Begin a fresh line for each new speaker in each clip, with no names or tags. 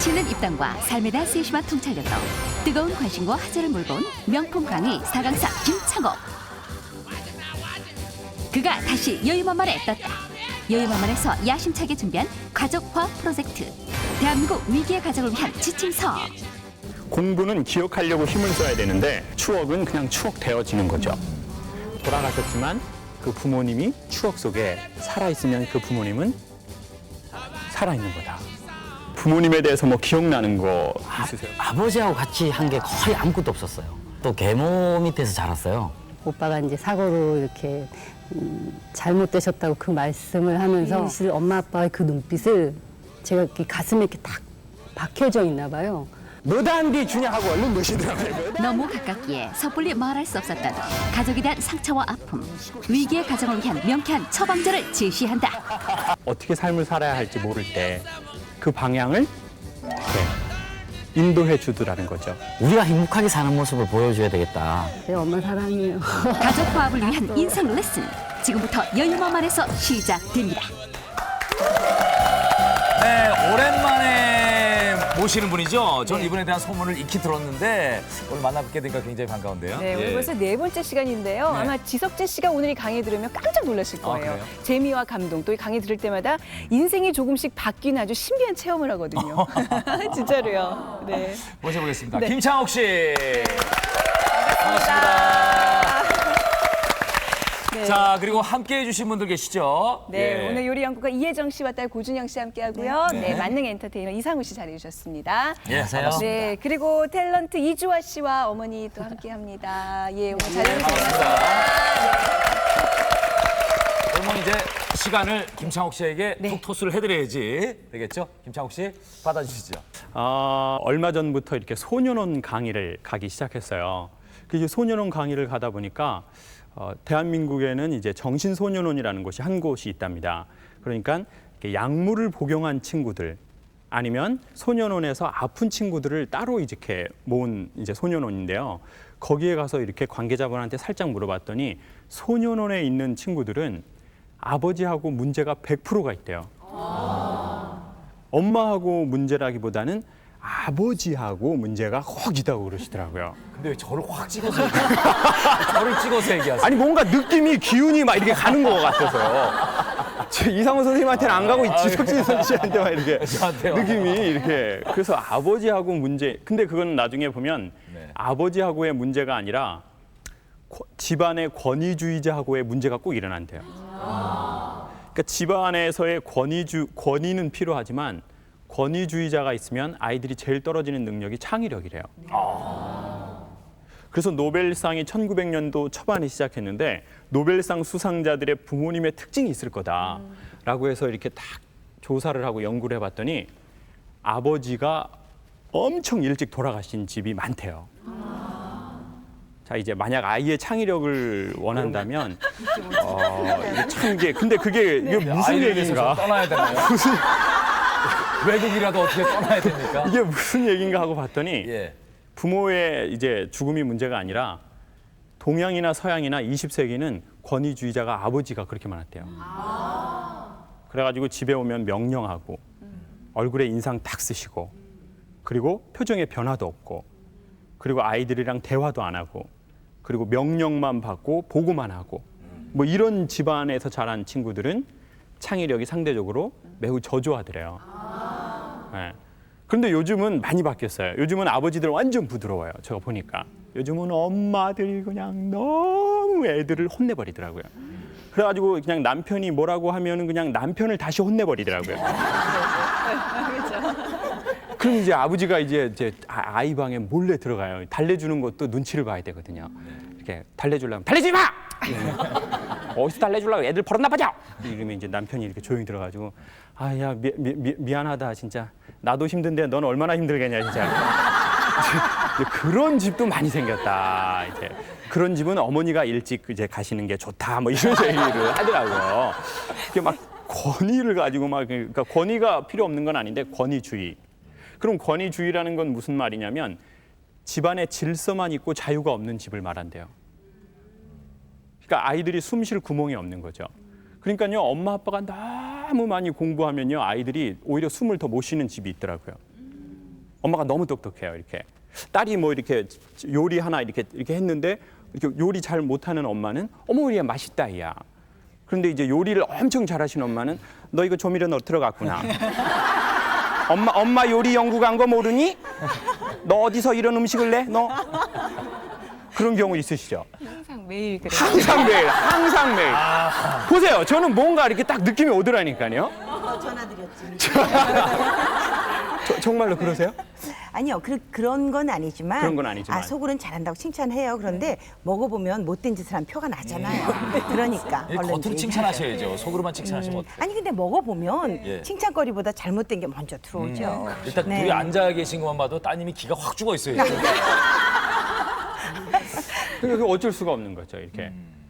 치는 입담과 삶에 대한 세심한 통찰력으로 뜨거운 관심과 화제를 몰고 명품 강의 4강사 김창옥. 그가 다시 여유만만에 떴다. 여유만만에서 야심차게 준비한 가족화학 프로젝트. 대한민국 위기의 가정을 위한 지침서.
공부는 기억하려고 힘을 써야 되는데 추억은 그냥 추억되어지는 거죠. 돌아가셨지만 그 부모님이 추억 속에 살아있으면 그 부모님은 살아있는 거다. 부모님에 대해서 뭐 기억나는 거 있으세요?
아버지하고 같이 한 게 거의 아무것도 없었어요. 또 계모 밑에서 자랐어요.
오빠가 이제 사고로 이렇게 잘못되셨다고 그 말씀을 하면서 사실 엄마 아빠의 그 눈빛을 제가 이렇게 가슴에 이렇게 딱 박혀져 있나 봐요.
너다한디 주냐 하고 얼른 넣으시더라고요.
너무 가깝기에 섣불리 말할 수 없었던 가족에 대한 상처와 아픔. 위기의 가정을 위한 명쾌한 처방전을 제시한다.
어떻게 삶을 살아야 할지 모를 때 그 방향을 이렇게 인도해 주더라는 거죠.
우리가 행복하게 사는 모습을 보여줘야 되겠다.
네, 엄마 사랑해요.
가족 화합을 위한 인생 레슨. 지금부터 여유만만에서 시작됩니다.
네, 오랜만에 모시는 분이죠. 저는 이분에 대한 소문을 익히 들었는데 오늘 만나뵙게 되니까 굉장히 반가운데요.
네, 오늘
예.
벌써 네 번째 시간인데요.
네.
아마 지석진 씨가 오늘 이 강의 들으면 깜짝 놀라실 거예요.
그래요?
재미와 감동, 또 이 강의 들을 때마다 인생이 조금씩 바뀌는 아주 신비한 체험을 하거든요. 진짜로요. 네.
모셔보겠습니다.
네.
김창옥 씨. 반갑습니다.
네.
자, 그리고 함께해 주신 분들 계시죠?
네,
예.
오늘 요리 연구가 이혜정 씨와 딸 고준영 씨 함께하고요.
네.
네, 만능 엔터테이너 이상우 씨 자리해 주셨습니다.
예, 반갑습니다.
네, 그리고 탤런트 이주아 씨와 어머니 또 함께합니다. 예, 오늘 자리해 주셔서
그러면 이제 시간을 김창옥 씨에게
네.
톡 토스를 해드려야지 되겠죠? 김창옥 씨 받아주시죠.
얼마 전부터 이렇게 소년원 강의를 가기 시작했어요. 그 이제 소년원 강의를 가다 보니까 대한민국에는 이제 정신소년원이라는 곳이 한 곳이 있답니다. 그러니까 이렇게 약물을 복용한 친구들 아니면 소년원에서 아픈 친구들을 따로 이렇게 모은 이제 소년원인데요. 거기에 가서 이렇게 관계자분한테 살짝 물어봤더니 소년원에 있는 친구들은 아버지하고 문제가 100%가 있대요. 엄마하고 문제라기보다는 아버지하고 문제가 혹 있다고 그러시더라고요.
근데 왜 저를 확 찍어서 저를 찍어서 얘기하세요?
아니 뭔가 느낌이 기운이 막 이렇게 가는 것 같아서 저 이상호 선생님한테는 안 가고 지석진 씨한테만 이렇게
저한테요?
느낌이 이렇게 그래서 아버지하고 문제 근데 그건 나중에 보면
네.
아버지하고의 문제가 아니라 집안의 권위주의자하고의 문제가 꼭 일어난대요. 그러니까 집안에서의 권위는 필요하지만 권위주의자가 있으면 아이들이 제일 떨어지는 능력이 창의력이래요. 그래서 노벨상이 1900년도 초반에 시작했는데 노벨상 수상자들의 부모님의 특징이 있을 거다라고 해서 이렇게 딱 조사를 하고 연구를 해봤더니 아버지가 엄청 일찍 돌아가신 집이 많대요. 자 이제 만약 아이의 창의력을 원한다면 이게 참 이게 근데 이게 무슨
아이를 위해서
얘기인가?
좀 떠나야 되나요? 외국이라도 어떻게 떠나야 됩니까?
이게 무슨 얘기인가 하고 봤더니
예.
부모의 이제 죽음이 문제가 아니라 동양이나 서양이나 20세기는 권위주의자가 아버지가 그렇게 많았대요. 그래가지고 집에 오면 명령하고 얼굴에 인상 딱 쓰시고 그리고 표정에 변화도 없고 그리고 아이들이랑 대화도 안 하고 그리고 명령만 받고 보고만 하고 뭐 이런 집안에서 자란 친구들은 창의력이 상대적으로 매우 저조하더래요. 네. 그런데 요즘은 많이 바뀌었어요. 요즘은 아버지들 완전 부드러워요. 제가 보니까. 요즘은 엄마들이 그냥 너무 애들을 혼내버리더라고요. 그래가지고 그냥 남편이 뭐라고 하면은 그냥 남편을 다시 혼내버리더라고요. 그럼 이제 아버지가 이제 아이 방에 몰래 들어가요. 달래주는 것도 눈치를 봐야 되거든요. 이렇게 달래주려면 달래지 마! 어디서 달래주려고 애들 버릇 나빠져! 이러면 이제 남편이 이렇게 조용히 들어가지고 아야 미안하다 진짜 나도 힘든데 넌 얼마나 힘들겠냐 진짜. 이제 그런 집도 많이 생겼다. 이제 그런 집은 어머니가 일찍 이제 가시는 게 좋다. 뭐 이런 얘기를 하더라고요. 이게 막 권위를 가지고 막 그러니까 권위가 필요 없는 건 아닌데 권위주의. 그럼 권위주의라는 건 무슨 말이냐면 집안에 질서만 있고 자유가 없는 집을 말한대요. 그러니까 아이들이 숨 쉴 구멍이 없는 거죠. 그러니까요, 엄마 아빠가 너무 많이 공부하면요, 아이들이 오히려 숨을 더 못 쉬는 집이 있더라고요. 엄마가 너무 똑똑해요. 이렇게 딸이 뭐 이렇게 요리 하나 이렇게 했는데 이렇게 요리 잘 못하는 엄마는 어머 우리야 맛있다 야. 그런데 이제 요리를 엄청 잘하시는 엄마는 너 이거 조미료 넣어 들어갔구나. 엄마 요리 연구 간 거 모르니? 너 어디서 이런 음식을 내? 너 그런 경우 있으시죠?
항상 매일 그래요.
항상 매일, 항상 매일. 보세요, 저는 뭔가 이렇게 딱 느낌이 오더라니까요.
전화 드렸지.
정말로 그러세요?
아니요, 그런 건 아니지만.
그런 건 아니지만.
속으로는 잘한다고 칭찬해요. 그런데 먹어보면 못된 짓을 하면 표가 나잖아요. 그러니까
겉으로
얼른
칭찬하셔야죠. 속으로만 칭찬하시면 어떡해요?
아니 근데 먹어보면
예.
칭찬거리보다 잘못된 게 먼저 들어오죠.
일단
네.
둘이 앉아 계신 것만 봐도 따님이 기가 확 죽어 있어요.
그러니까 어쩔 수가 없는 거죠.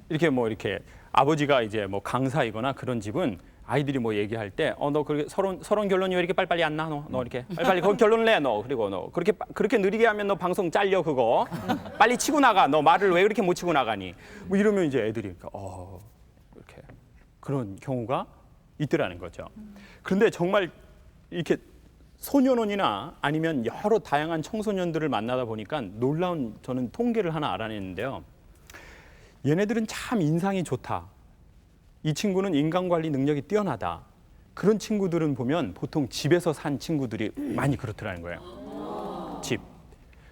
이렇게 뭐 이렇게 아버지가 이제 뭐 강사이거나 그런 집은 아이들이 뭐 얘기할 때 너 그렇게 서론 결론이 왜 이렇게 빨리빨리 안 나? 너 이렇게 빨리빨리 거기 결론 내 너. 그리고 너 그렇게 느리게 하면 너 방송 잘려 그거. 빨리 치고 나가. 너 말을 왜 그렇게 못 치고 나가니? 뭐 이러면 이제 애들이 이렇게 그런 경우가 있더라는 거죠. 그런데 정말 이렇게 소년원이나 아니면 여러 다양한 청소년들을 만나다 보니까 놀라운 저는 통계를 하나 알아냈는데요. 얘네들은 참 인상이 좋다. 이 친구는 인간관리 능력이 뛰어나다. 그런 친구들은 보면 보통 집에서 산 친구들이 많이 그렇더라는 거예요. 집.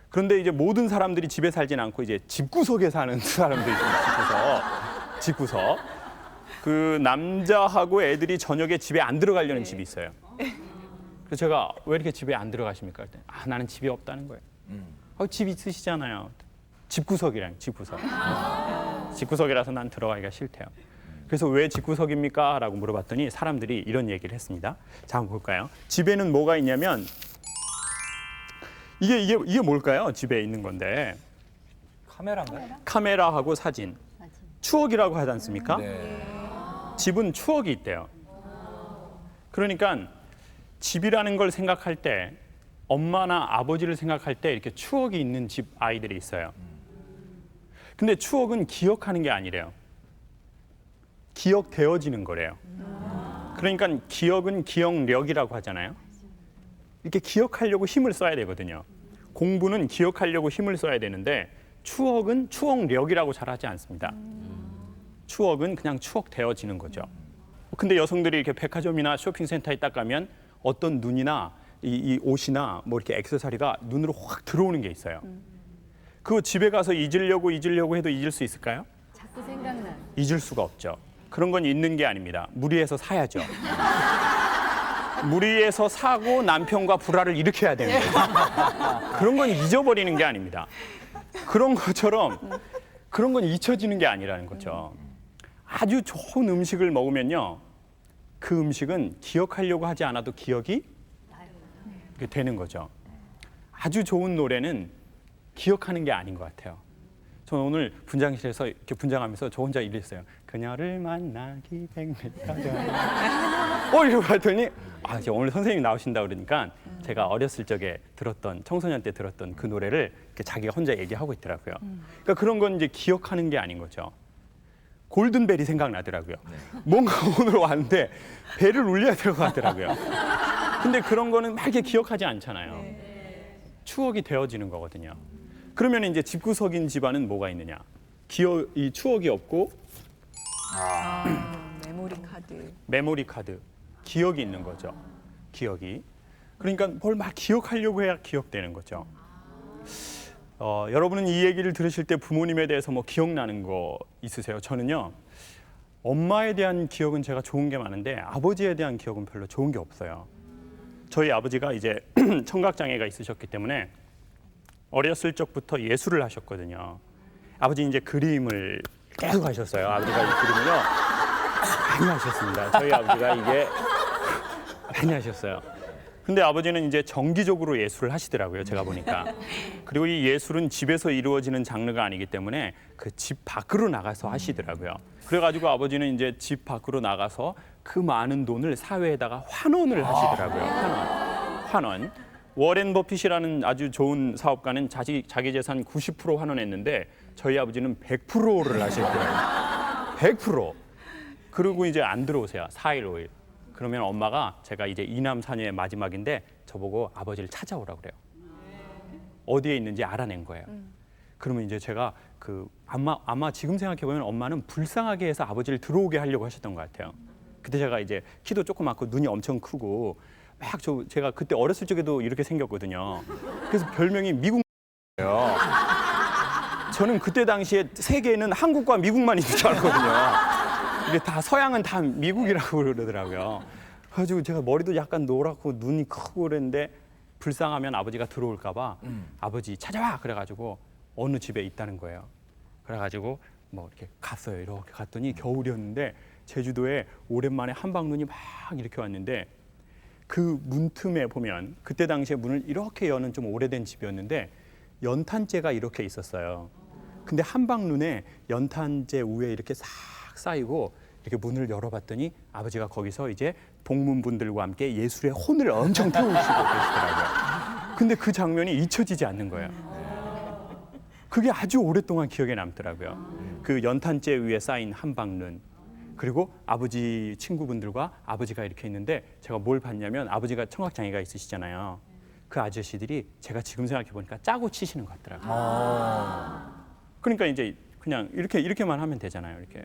그런데 이제 모든 사람들이 집에 살진 않고 이제 집구석에 사는 사람들이 있어요. 집구석. 그 남자하고 애들이 저녁에 집에 안 들어가려는 집이 있어요. 그래서 제가 왜 이렇게 집에 안 들어가십니까? 그랬더니 나는 집이 없다는 거예요. 집 있으시잖아요. 집구석이랑 집구석. 집구석이라서 난 들어가기가 싫대요. 그래서 왜 집구석입니까? 라고 물어봤더니 사람들이 이런 얘기를 했습니다. 자, 한번 볼까요? 집에는 뭐가 있냐면 이게 뭘까요? 집에 있는 건데
카메라인가요?
카메라하고 사진. 추억이라고 하지 않습니까?
네.
집은 추억이 있대요. 그러니까 집이라는 걸 생각할 때 엄마나 아버지를 생각할 때 이렇게 추억이 있는 집 아이들이 있어요. 근데 추억은 기억하는 게 아니래요. 기억되어지는 거래요. 그러니까 기억은 기억력이라고 하잖아요. 이렇게 기억하려고 힘을 써야 되거든요. 공부는 기억하려고 힘을 써야 되는데 추억은 추억력이라고 잘 하지 않습니다. 추억은 그냥 추억되어지는 거죠. 근데 여성들이 이렇게 백화점이나 쇼핑센터에 딱 가면 어떤 눈이나 이 옷이나 뭐 이렇게 액세서리가 눈으로 확 들어오는 게 있어요. 그거 집에 가서 잊으려고 해도 잊을 수 있을까요?
자꾸 생각나.
잊을 수가 없죠. 그런 건 있는 게 아닙니다. 무리해서 사야죠. 무리해서 사고 남편과 불화를 일으켜야 되는 거예요. 그런 건 잊어버리는 게 아닙니다. 그런 것처럼 그런 건 잊혀지는 게 아니라는 거죠. 아주 좋은 음식을 먹으면요. 그 음식은 기억하려고 하지 않아도 기억이 되는 거죠. 아주 좋은 노래는 기억하는 게 아닌 것 같아요. 저는 오늘 분장실에서 이렇게 분장하면서 저 혼자 이랬어요. 그녀를 만나기 100m 전. 이러고 봤더니 이제 오늘 선생님이 나오신다 그러니까 제가 어렸을 적에 들었던 청소년 때 들었던 그 노래를 이렇게 자기가 혼자 얘기하고 있더라고요. 그러니까 그런 건 이제 기억하는 게 아닌 거죠. 골든벨이 생각나더라고요. 뭔가 오늘 왔는데 벨을 울려야 될 것 같더라고요. 근데 그런 거는 막 이렇게 기억하지 않잖아요. 추억이 되어지는 거거든요. 그러면 이제 집구석인 집안은 뭐가 있느냐? 이 추억이 없고 메모리 카드, 기억이 있는 거죠. 기억이. 그러니까 뭘 막 기억하려고 해야 기억되는 거죠. 여러분은 이 얘기를 들으실 때 부모님에 대해서 뭐 기억나는 거 있으세요? 저는요. 엄마에 대한 기억은 제가 좋은 게 많은데 아버지에 대한 기억은 별로 좋은 게 없어요. 저희 아버지가 이제 청각장애가 있으셨기 때문에 어렸을 적부터 예술을 하셨거든요. 아버지 이제 그림을 계속 하셨어요. 아버지가 이 그림을요 많이 하셨습니다. 저희 아버지가 이게 많이 하셨어요. 근데 아버지는 이제 정기적으로 예술을 하시더라고요. 제가 보니까. 그리고 이 예술은 집에서 이루어지는 장르가 아니기 때문에 그 집 밖으로 나가서 하시더라고요. 그래가지고 아버지는 이제 집 밖으로 나가서 그 많은 돈을 사회에다가 환원을 하시더라고요. 환원. 워렌 버핏이라는 아주 좋은 사업가는 자기 재산 90% 환원했는데 저희 아버지는 100%를 하셨더라고요. 100%. 그리고 이제 안 들어오세요. 4일, 5일. 그러면 엄마가 제가 이제 2남 4녀의 마지막인데 저보고 아버지를 찾아오라고 그래요. 어디에 있는지 알아낸 거예요. 그러면 이제 제가 그 아마 지금 생각해 보면 엄마는 불쌍하게 해서 아버지를 들어오게 하려고 하셨던 것 같아요. 그때 제가 이제 키도 조그맣고 눈이 엄청 크고 막 제가 그때 어렸을 적에도 이렇게 생겼거든요. 그래서 별명이 미국예요. 저는 그때 당시에 세계에는 한국과 미국만 있는 줄 알거든요. 이게 다 서양은 다 미국이라고 그러더라고요. 그래가지고 제가 머리도 약간 노랗고 눈이 크고 그랬는데 불쌍하면 아버지가 들어올까 봐 아버지 찾아와 그래가지고 어느 집에 있다는 거예요. 그래가지고 뭐 이렇게 갔어요. 이렇게 갔더니 겨울이었는데 제주도에 오랜만에 한방눈이 막 이렇게 왔는데 그 문틈에 보면 그때 당시에 문을 이렇게 여는 좀 오래된 집이었는데 연탄재가 이렇게 있었어요. 근데 한방눈에 연탄재 위에 이렇게 싹 쌓이고 이렇게 문을 열어봤더니 아버지가 거기서 이제 동문분들과 함께 예술의 혼을 엄청 태우시고 계시더라고요. 근데 그 장면이 잊혀지지 않는 거예요. 그게 아주 오랫동안 기억에 남더라고요. 그 연탄재 위에 쌓인 한방눈. 그리고 아버지 친구분들과 아버지가 이렇게 있는데 제가 뭘 봤냐면 아버지가 청각장애가 있으시잖아요. 그 아저씨들이 제가 지금 생각해 보니까 짜고 치시는 것 같더라고요. 그러니까 이제 그냥 이렇게만 하면 되잖아요. 이렇게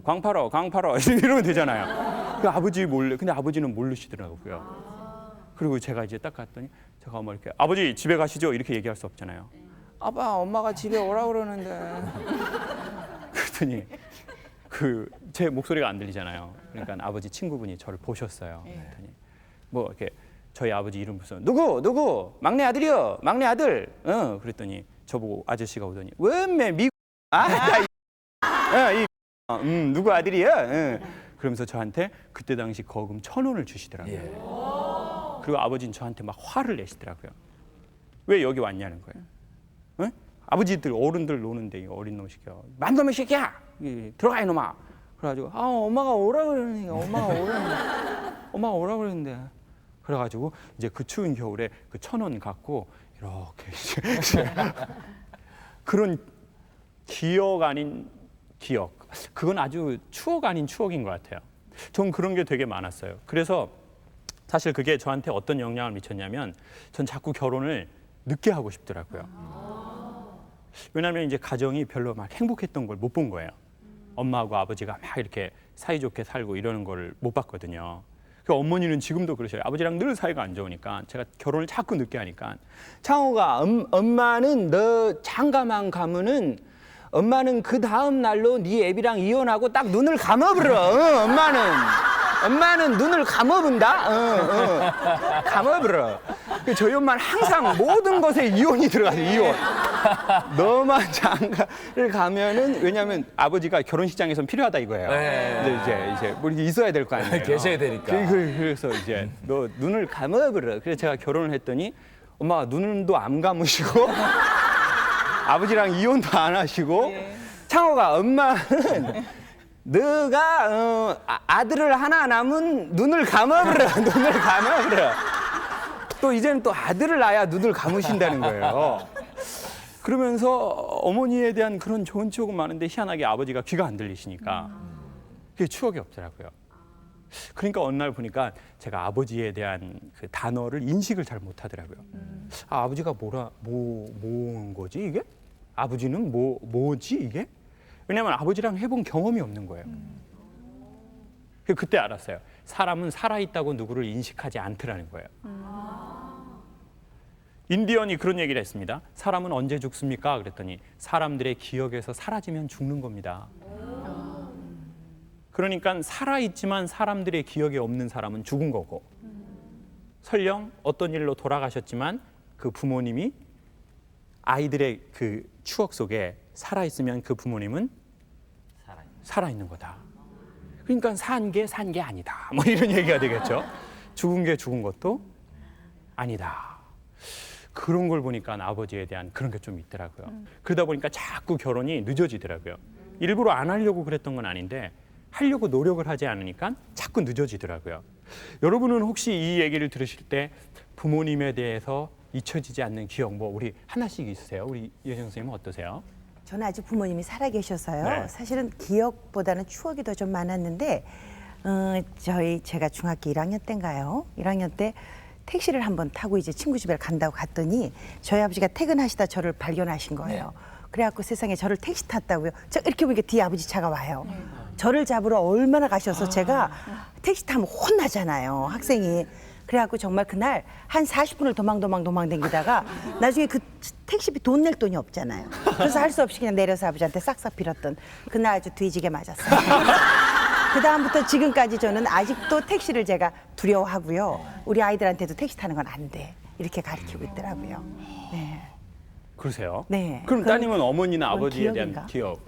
광팔어 이러면 되잖아요. 그 아버지 몰래 근데 아버지는 모르시더라고요. 그리고 제가 이제 딱 갔더니 제가 뭐 이렇게 아버지 집에 가시죠 이렇게 얘기할 수 없잖아요. 아빠 엄마가 집에 오라 그러는데 그랬더니 제 목소리가 안 들리잖아요. 그러니까 아버지 친구분이 저를 보셨어요. 그랬더니 뭐 이렇게 저희 아버지 이름 무슨 누구 막내 아들이요 막내 아들 그랬더니 저보고 아저씨가 오더니 웬매 미국 누구 아들이야 그러면서 저한테 그때 당시 거금 1,000원을 주시더라고요. 그리고 아버지는 저한테 막 화를 내시더라고요. 왜 여기 왔냐는 거예요. 아버지들 어른들 노는데 이 어린 놈 새끼야 만놈의 새끼야 들어가 이놈아. 그래가지고 엄마가 오라 그러니까 엄마가 오라 그랬는데 그래가지고 이제 그 추운 겨울에 그 1,000원 갖고 이렇게 그런 기억 아닌 기억 그건 아주 추억 아닌 추억인 것 같아요. 전 그런 게 되게 많았어요. 그래서 사실 그게 저한테 어떤 영향을 미쳤냐면 전 자꾸 결혼을 늦게 하고 싶더라고요. 왜냐하면 이제 가정이 별로 막 행복했던 걸 못 본 거예요. 엄마하고 아버지가 막 이렇게 사이좋게 살고 이러는 걸 못 봤거든요. 그 어머니는 지금도 그러셔요. 아버지랑 늘 사이가 안 좋으니까 제가 결혼을 자꾸 늦게 하니까 창호가 엄마는 너 장가만 가면은 엄마는 그 다음 날로 네 애비랑 이혼하고 딱 눈을 감아버려. 엄마는 눈을 감아본다. 감아버려. 저희 엄마는 항상 모든 것에 이혼이 들어가요. 이혼. 너만 장가를 가면은 왜냐하면 아버지가 결혼식장에선 필요하다 이거예요. 근데 이제 뭐 이렇게 있어야 될 거 아니에요.
계셔야 되니까.
그래서 이제 너 눈을 감아버려. 그래서 제가 결혼을 했더니 엄마가 눈도 안 감으시고 아버지랑 이혼도 안 하시고 창호가 엄마는 너가 아들을 하나 낳으면 눈을 감아버려. 눈을 감아버려. 또 이제는 또 아들을 낳아야 눈을 감으신다는 거예요. 그러면서 어머니에 대한 그런 좋은 추억은 많은데 희한하게 아버지가 귀가 안 들리시니까 그게 추억이 없더라고요. 그러니까 어느 날 보니까 제가 아버지에 대한 그 단어를 인식을 잘 못하더라고요. 아버지가 뭐인 거지 이게? 아버지는 뭐지 이게? 왜냐하면 아버지랑 해본 경험이 없는 거예요. 그때 알았어요. 사람은 살아있다고 누구를 인식하지 않더라는 거예요. 인디언이 그런 얘기를 했습니다. 사람은 언제 죽습니까? 그랬더니 사람들의 기억에서 사라지면 죽는 겁니다. 그러니까 살아있지만 사람들의 기억에 없는 사람은 죽은 거고 설령 어떤 일로 돌아가셨지만 그 부모님이 아이들의 그 추억 속에 살아있으면 그 부모님은 살아있는 거다. 그러니까 산 게 아니다. 뭐 이런 얘기가 되겠죠. 죽은 게 죽은 것도 아니다. 그런 걸 보니까 아버지에 대한 그런 게 좀 있더라고요. 그러다 보니까 자꾸 결혼이 늦어지더라고요. 일부러 안 하려고 그랬던 건 아닌데 하려고 노력을 하지 않으니까 자꾸 늦어지더라고요. 여러분은 혹시 이 얘기를 들으실 때 부모님에 대해서 잊혀지지 않는 기억 뭐 우리 하나씩 있으세요? 우리 여정 선생님은 어떠세요?
저는 아직 부모님이 살아계셔서요.
네.
사실은 기억보다는 추억이 더 좀 많았는데 제가 중학교 1학년 때인가요? 1학년 때 택시를 한번 타고 이제 친구 집에 간다고 갔더니 저희 아버지가 퇴근하시다 저를 발견하신 거예요. 그래갖고 세상에 저를 택시 탔다고요. 저 이렇게 보니까 뒤에 아버지 차가 와요. 저를 잡으러 얼마나 가셔서 제가 택시 타면 혼나잖아요, 학생이. 그래갖고 정말 그날 한 40분을 도망 댕기다가 나중에 그 택시비 돈 낼 돈이 없잖아요. 그래서 할 수 없이 그냥 내려서 아버지한테 싹싹 빌었던 그날 아주 뒤지게 맞았어요. 그다음부터 지금까지 저는 아직도 택시를 제가 두려워하고요. 우리 아이들한테도 택시 타는 건 안 돼. 이렇게 가르치고 있더라고요. 네.
그러세요?
네.
그럼 따님은 어머니나
그건
아버지에 대한
기억인가?
기억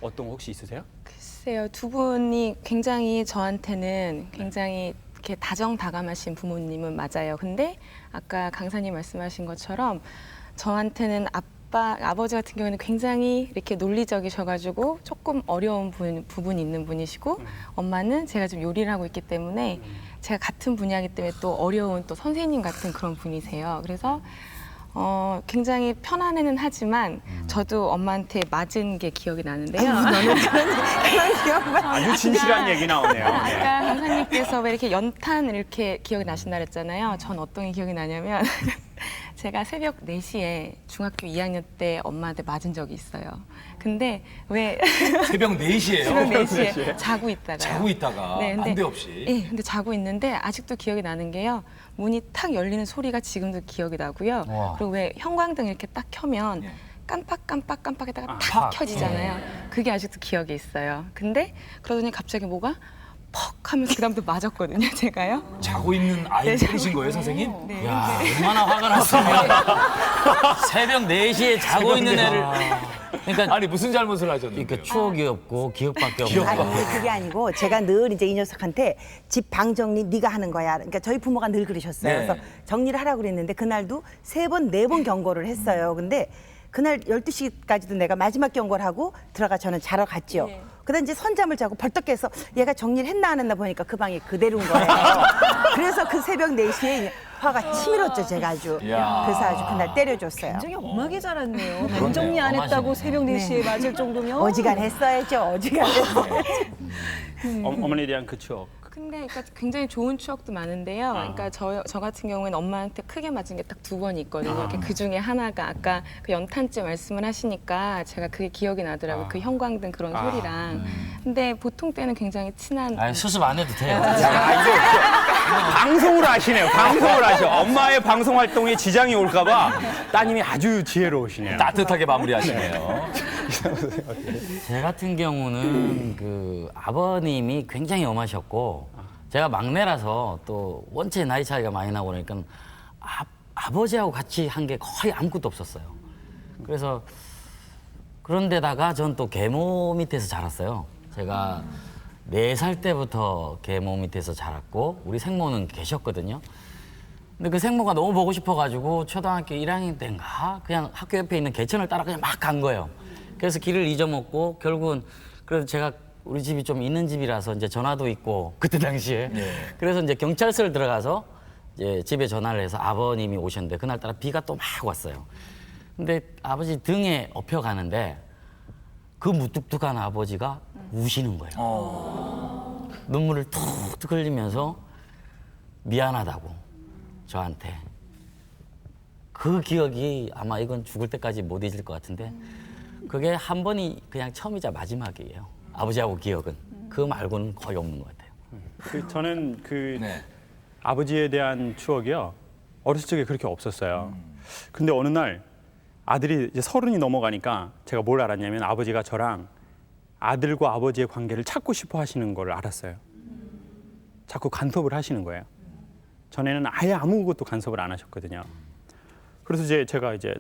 어떤 거 혹시 있으세요?
글쎄요, 두 분이 굉장히 저한테는 굉장히 이렇게 다정다감하신 부모님은 맞아요. 근데 아까 강사님 말씀하신 것처럼 저한테는 아버지 같은 경우는 굉장히 이렇게 논리적이셔가지고 조금 어려운 부분이 있는 분이시고 엄마는 제가 좀 요리를 하고 있기 때문에 제가 같은 분야이기 때문에 또 어려운 또 선생님 같은 그런 분이세요. 그래서 굉장히 편안해는 하지만 저도 엄마한테 맞은 게 기억이 나는데요.
아주 진실한 얘기 나오네요.
아까 강사님께서 왜 이렇게 연탄 이렇게 기억이 나신다 그랬잖아요. 전 어떤 게 기억이 나냐면 제가 새벽 4시에 중학교 2학년 때 엄마한테 맞은 적이 있어요. 근데 왜
새벽 4시에요?
새벽 4시에 자고 있다가요.
자고 있다가
네, 근데-
난데없이.
네, 근데 자고 있는데 아직도 기억이 나는 게요. 문이 탁 열리는 소리가 지금도 기억이 나고요.
와.
그리고 왜 형광등 이렇게 딱 켜면
예.
깜빡깜빡깜빡했다가 탁 켜지잖아요. 그게 아직도 기억에 있어요. 근데 그러더니 갑자기 뭐가 퍽 하면서 그다음부터 맞았거든요, 제가요.
자고 있는 아이를
네,
때리신 거예요, 선생님?
네.
야, 얼마나 화가 났으면 새벽 4시에 자고 있는 애를 그러니까
아니 무슨 잘못을 하셨는데?
그러니까 추억이 없고 기억밖에 없는
아니,
거예요.
근데 그게 아니고 제가 늘 이제 이 녀석한테 집 방 정리 네가 하는 거야. 그러니까 저희 부모가 늘 그러셨어요.
네.
그래서 정리를 하라고 그랬는데 그날도 3번, 4번 경고를 했어요. 근데 그날 12시까지도 내가 마지막 경고를 하고 들어가 저는 자러 갔지요. 그다음 이제 선잠을 자고 벌떡 깨서 얘가 정리를 했나 안 했나 보니까 그 방이 그대로인 거예요. 그래서 그 새벽 4시에 화가 치밀었죠, 제가 아주.
이야.
그래서 아주 그날 때려줬어요.
굉장히 엄하게 자랐네요. 방 정리 안 했다고 새벽 4시에 맞을 정도면.
어지간했어야죠, 어지간했어요.
어머니에 대한 그 추억.
근데 그러니까 굉장히 좋은 추억도 많은데요. 그러니까 저 같은 경우에는 엄마한테 크게 맞은 게 딱 2번 있거든요. 이렇게 그 중에 하나가 아까 그 연탄재 말씀을 하시니까 제가 그게 기억이 나더라고요. 그 형광등 그런 소리랑. 근데 보통 때는 굉장히 친한
아니, 수습 안 해도 돼요.
방송을 하시네요. 방송을 하셔. 엄마의 방송 활동에 지장이 올까봐 따님이 아주 지혜로우시네요.
따뜻하게 마무리하시네요.
제 같은 경우는 그 아버님이 굉장히 엄하셨고 제가 막내라서 또 원체 나이 차이가 많이 나고 그러니까 아버지하고 같이 한 게 거의 아무것도 없었어요. 그래서 그런데다가 전 또 계모 밑에서 자랐어요. 제가 4살 때부터 계모 밑에서 자랐고 우리 생모는 계셨거든요. 근데 그 생모가 너무 보고 싶어가지고 초등학교 1학년 때인가 그냥 학교 옆에 있는 개천을 따라 그냥 막 간 거예요. 그래서 길을 잊어먹고 결국은 그래도 제가 우리 집이 좀 있는 집이라서 이제 전화도 있고 그때 당시에 그래서 이제 경찰서를 들어가서 이제 집에 전화를 해서 아버님이 오셨는데 그날따라 비가 또 막 왔어요. 근데 아버지 등에 업혀 가는데 그 무뚝뚝한 아버지가 우시는 거예요. 눈물을 툭툭 흘리면서 미안하다고 저한테. 그 기억이 아마 이건 죽을 때까지 못 잊을 것 같은데 그게 한 번이 그냥 처음이자 마지막이에요. 아버지하고 기억은. 그 말고는 거의 없는 것 같아요.
저는 그
네.
아버지에 대한 추억이요. 어렸을 적에 그렇게 없었어요. 근데 어느 날 아들이 이제 30이 넘어가니까 제가 뭘 알았냐면 아버지가 저랑 아들과 아버지의 관계를 찾고 싶어 하시는 걸 알았어요. 자꾸 간섭을 하시는 거예요. 전에는 아예 아무것도 간섭을 안 하셨거든요. 그래서 제가 이제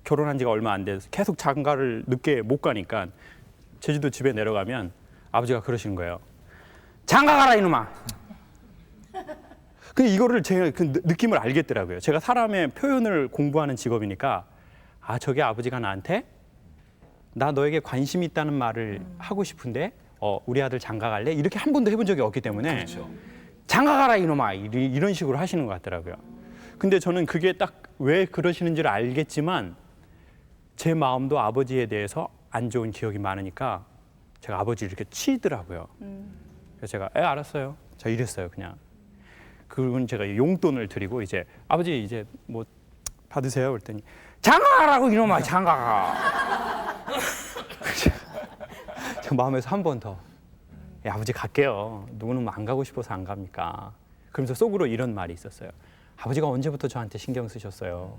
결혼한 지가 얼마 안 돼서 계속 장가를 늦게 못 가니까 제주도 집에 내려가면 아버지가 그러시는 거예요. 장가 가라 이놈아. 근데 이거를 제가 그 느낌을 알겠더라고요. 제가 사람의 표현을 공부하는 직업이니까 아 저게 아버지가 나한테 나 너에게 관심이 있다는 말을 하고 싶은데 우리 아들 장가 갈래? 이렇게 한 번도 해본 적이 없기 때문에
그렇죠.
장가 가라 이놈아 이런 식으로 하시는 것 같더라고요. 근데 저는 그게 딱 왜 그러시는지를 알겠지만 제 마음도 아버지에 대해서 안 좋은 기억이 많으니까 제가 아버지를 이렇게 치더라고요. 그래서 제가 알았어요. 저 이랬어요 그냥. 그건 제가 용돈을 드리고 이제 아버지 이제 뭐 받으세요 그랬더니 장가가라고 이놈아 장가가. 제 마음에서 한 번 더 아버지 갈게요. 누구는 안 가고 싶어서 안 갑니까? 그러면서 속으로 이런 말이 있었어요. 아버지가 언제부터 저한테 신경 쓰셨어요?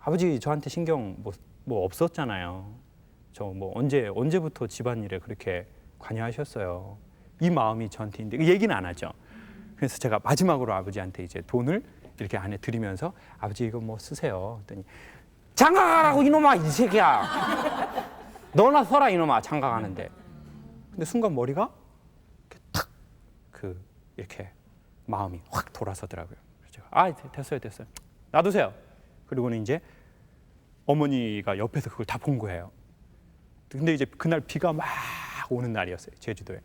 아버지 저한테 신경 뭐 없었잖아요. 저 뭐 언제부터 집안일에 그렇게 관여하셨어요. 이 마음이 저한테 있는데 그 얘기는 안 하죠. 그래서 제가 마지막으로 아버지한테 이제 돈을 이렇게 안에 드리면서 아버지 이거 뭐 쓰세요. 그랬더니 장가가라고 이놈아 이 새끼야. 너나 써라 이놈아 장가가는데. 근데 순간 머리가 탁 이렇게 마음이 확 돌아서더라고요. 그래서 됐어요. 놔두세요. 그리고는 이제 어머니가 옆에서 그걸 다 본 거예요. 근데 이제 그날 비가 막 오는 날이었어요. 제주도에.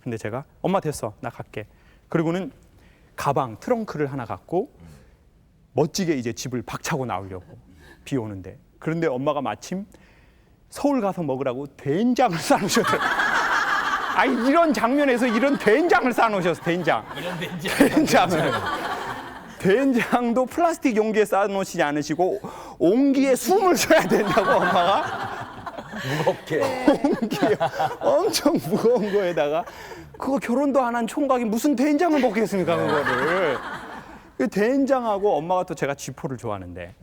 근데 제가 엄마 됐어. 나 갈게. 그리고는 가방 트렁크를 하나 갖고 멋지게 이제 집을 박차고 나오려고 비 오는데. 그런데 엄마가 마침 서울 가서 먹으라고 된장을 싸놓으셨더라고요. 이런 장면에서 이런 된장을 싸놓으셨어. 된장. 이런 된장을. 된장도 플라스틱 용기에 싸놓으시지 않으시고 온기에 숨을 쉬어야 된다고 엄마가
무겁게.
온기에 엄청 무거운 거에다가 그거 결혼도 안 한 총각이 무슨 된장을 먹겠습니까 그거를. 그 된장하고 엄마가 또 제가 쥐포를 좋아하는데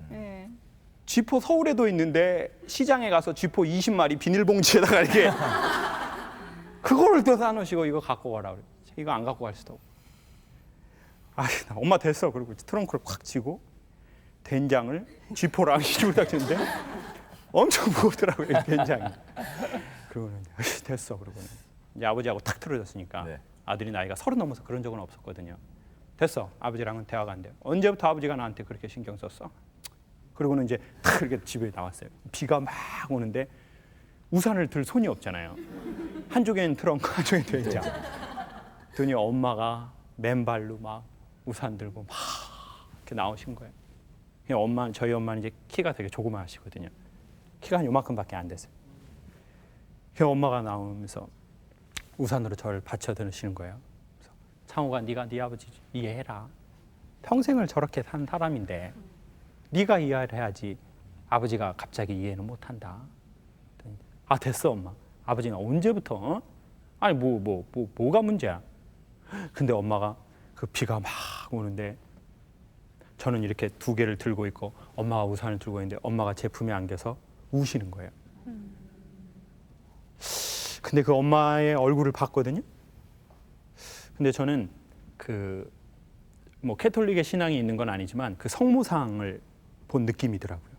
쥐포 서울에도 있는데 시장에 가서 쥐포 20마리 비닐봉지에다가 이렇게 그거를 또 싸놓으시고 이거 갖고 가라 그래. 이거 안 갖고 갈 수도 없고. 나 엄마 됐어. 그리고 트렁크를 콱 쥐고 된장을 쥐포랑 이쪽을 딱 쥐는데 엄청 무겁더라고요 된장이. 그러고는 됐어. 그러고는 이제 아버지하고 탁 틀어졌으니까
네.
아들이 나이가 30 넘어서 그런 적은 없었거든요. 됐어. 아버지랑은 대화가 안 돼요. 언제부터 아버지가 나한테 그렇게 신경 썼어? 그러고는 이제 탁 이렇게 집에 나왔어요. 비가 막 오는데 우산을 들 손이 없잖아요. 한쪽엔 트렁크, 한쪽엔 된장. 그랬더니 엄마가 맨발로 막 우산 들고 막 이렇게 나오신 거예요. 저희 엄마는 이제 키가 되게 조그마하시거든요. 키가 한 요만큼밖에 안 됐어요. 엄마가 나오면서 우산으로 저를 받쳐드시는 거예요. 그래서 창호가 네가 네 아버지 이해해라. 평생을 저렇게 산 사람인데 네가 이해를 해야지 아버지가 갑자기 이해는 못한다. 됐어 엄마. 아버지는 언제부터? 뭐가 문제야? 근데 엄마가 그 비가 막 오는데 저는 이렇게 2개를 들고 있고 엄마가 우산을 들고 있는데 엄마가 제 품에 안겨서 우시는 거예요. 근데 그 엄마의 얼굴을 봤거든요. 근데 저는 캐톨릭의 신앙이 있는 건 아니지만 그 성모상을 본 느낌이더라고요.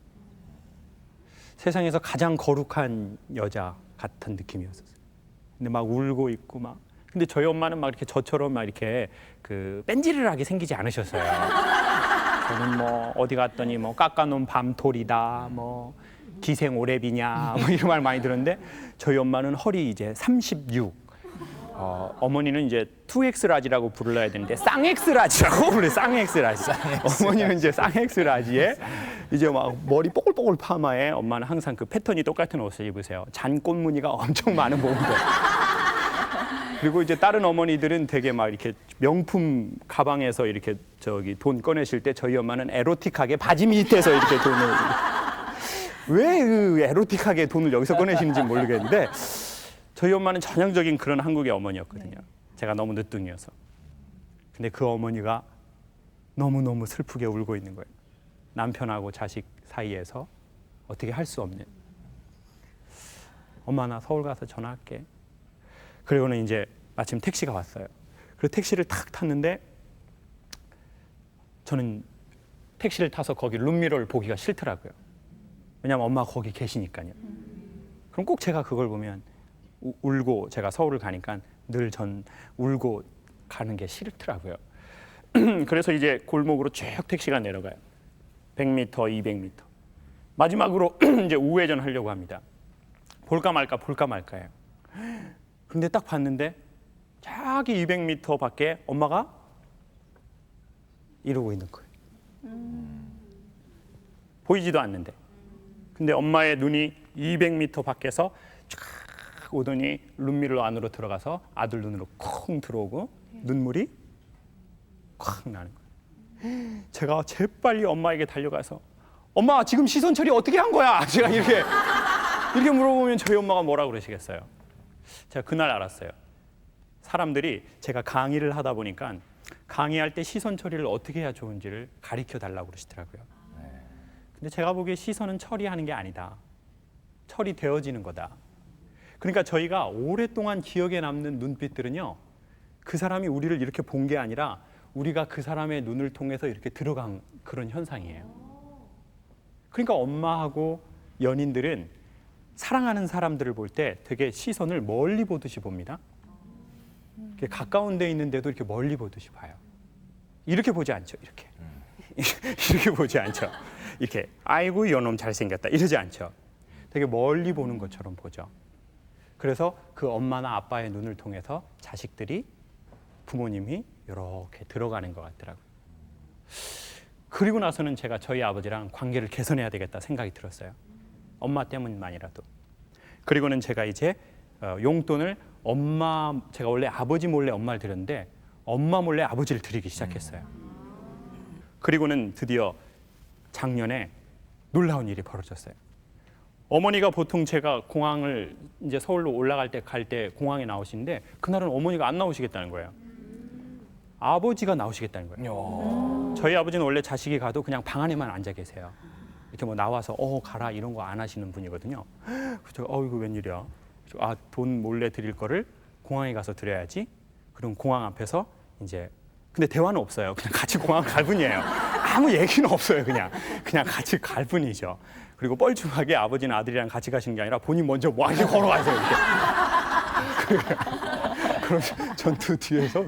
세상에서 가장 거룩한 여자 같은 느낌이었어요. 근데 막 울고 있고 막. 근데 저희 엄마는 막 이렇게 저처럼 막 이렇게 뺀질하게 생기지 않으셨어요. 저는 뭐 어디 갔더니 뭐 깎아놓은 밤톨이다, 뭐 기생 오래비냐, 뭐 이런 말 많이 들었는데 저희 엄마는 허리 이제 36. 어머니는 이제 2X라지라고 불러야 되는데 쌍X라지라고 불러요. 쌍X라지. 어머니는 이제 쌍X라지에 이제 막 머리 뽀글뽀글 파마에 엄마는 항상 그 패턴이 똑같은 옷을 입으세요. 잔꽃무늬가 엄청 많은 몸들. 그리고 이제 다른 어머니들은 되게 막 이렇게 명품 가방에서 이렇게 돈 꺼내실 때 저희 엄마는 에로틱하게 바지 밑에서 이렇게 돈을 왜 그 에로틱하게 돈을 여기서 꺼내시는지 모르겠는데 저희 엄마는 전형적인 그런 한국의 어머니였거든요. 제가 너무 늦둥이어서. 근데 그 어머니가 너무너무 슬프게 울고 있는 거예요. 남편하고 자식 사이에서 어떻게 할 수 없는. 엄마 나 서울 가서 전화할게. 그리고는 이제 마침 택시가 왔어요. 그리고 택시를 탁 탔는데 저는 택시를 타서 거기 룸미러를 보기가 싫더라고요. 왜냐면 엄마가 거기 계시니까요. 그럼 꼭 제가 그걸 보면 울고 제가 서울을 가니까 늘 전 울고 가는 게 싫더라고요. 그래서 이제 골목으로 쭉 택시가 내려가요. 100m, 200m. 마지막으로 이제 우회전 하려고 합니다. 볼까 말까예요. 근데 딱 봤는데 저기 200m 밖에 엄마가 이러고 있는 거예요. 보이지도 않는데. 근데 엄마의 눈이 200m 밖에서 쫙 오더니 룸미러 안으로 들어가서 아들 눈으로 쿵 들어오고 눈물이 콱 나는 거예요. 제가 재빨리 엄마에게 달려가서 엄마 지금 시선 처리 어떻게 한 거야? 제가 이렇게 물어보면 저희 엄마가 뭐라 그러시겠어요? 제가 그날 알았어요. 사람들이 제가 강의를 하다 보니까 강의할 때 시선 처리를 어떻게 해야 좋은지를 가르쳐 달라고 그러시더라고요. 근데 제가 보기에 시선은 처리하는 게 아니다. 처리되어지는 거다. 그러니까 저희가 오랫동안 기억에 남는 눈빛들은요, 그 사람이 우리를 이렇게 본 게 아니라 우리가 그 사람의 눈을 통해서 이렇게 들어간 그런 현상이에요. 그러니까 엄마하고 연인들은 사랑하는 사람들을 볼 때 되게 시선을 멀리 보듯이 봅니다. 이렇게 가까운 데 있는데도 이렇게 멀리 보듯이 봐요. 이렇게 보지 않죠. 이렇게. 이렇게 보지 않죠. 이렇게 아이고 이놈 잘생겼다 이러지 않죠. 되게 멀리 보는 것처럼 보죠. 그래서 그 엄마나 아빠의 눈을 통해서 자식들이 부모님이 이렇게 들어가는 것 같더라고요. 그리고 나서는 제가 저희 아버지랑 관계를 개선해야 되겠다 생각이 들었어요. 엄마 때문만이라도. 그리고는 제가 이제 용돈을 제가 원래 아버지 몰래 엄마를 드렸는데 엄마 몰래 아버지를 드리기 시작했어요. 그리고는 드디어 작년에 놀라운 일이 벌어졌어요. 어머니가 보통 제가 공항을 이제 서울로 올라갈 때 갈 때 공항에 나오시는데 그날은 어머니가 안 나오시겠다는 거예요. 아버지가 나오시겠다는 거예요. 저희 아버지는 원래 자식이 가도 그냥 방 안에만 앉아 계세요. 이렇게 뭐 나와서 가라 이런 거 안 하시는 분이거든요. 그래서 이거 웬일이야. 돈 몰래 드릴 거를 공항에 가서 드려야지. 그럼 공항 앞에서 이제 근데 대화는 없어요. 그냥 같이 공항 갈 뿐이에요. 아무 얘기는 없어요. 그냥 같이 갈 뿐이죠. 그리고 뻘쭘하게 아버지는 아들이랑 같이 가시는 게 아니라 본인 먼저 뭐 이렇게 걸어가세요. 이렇게. 그럼 전투 뒤에서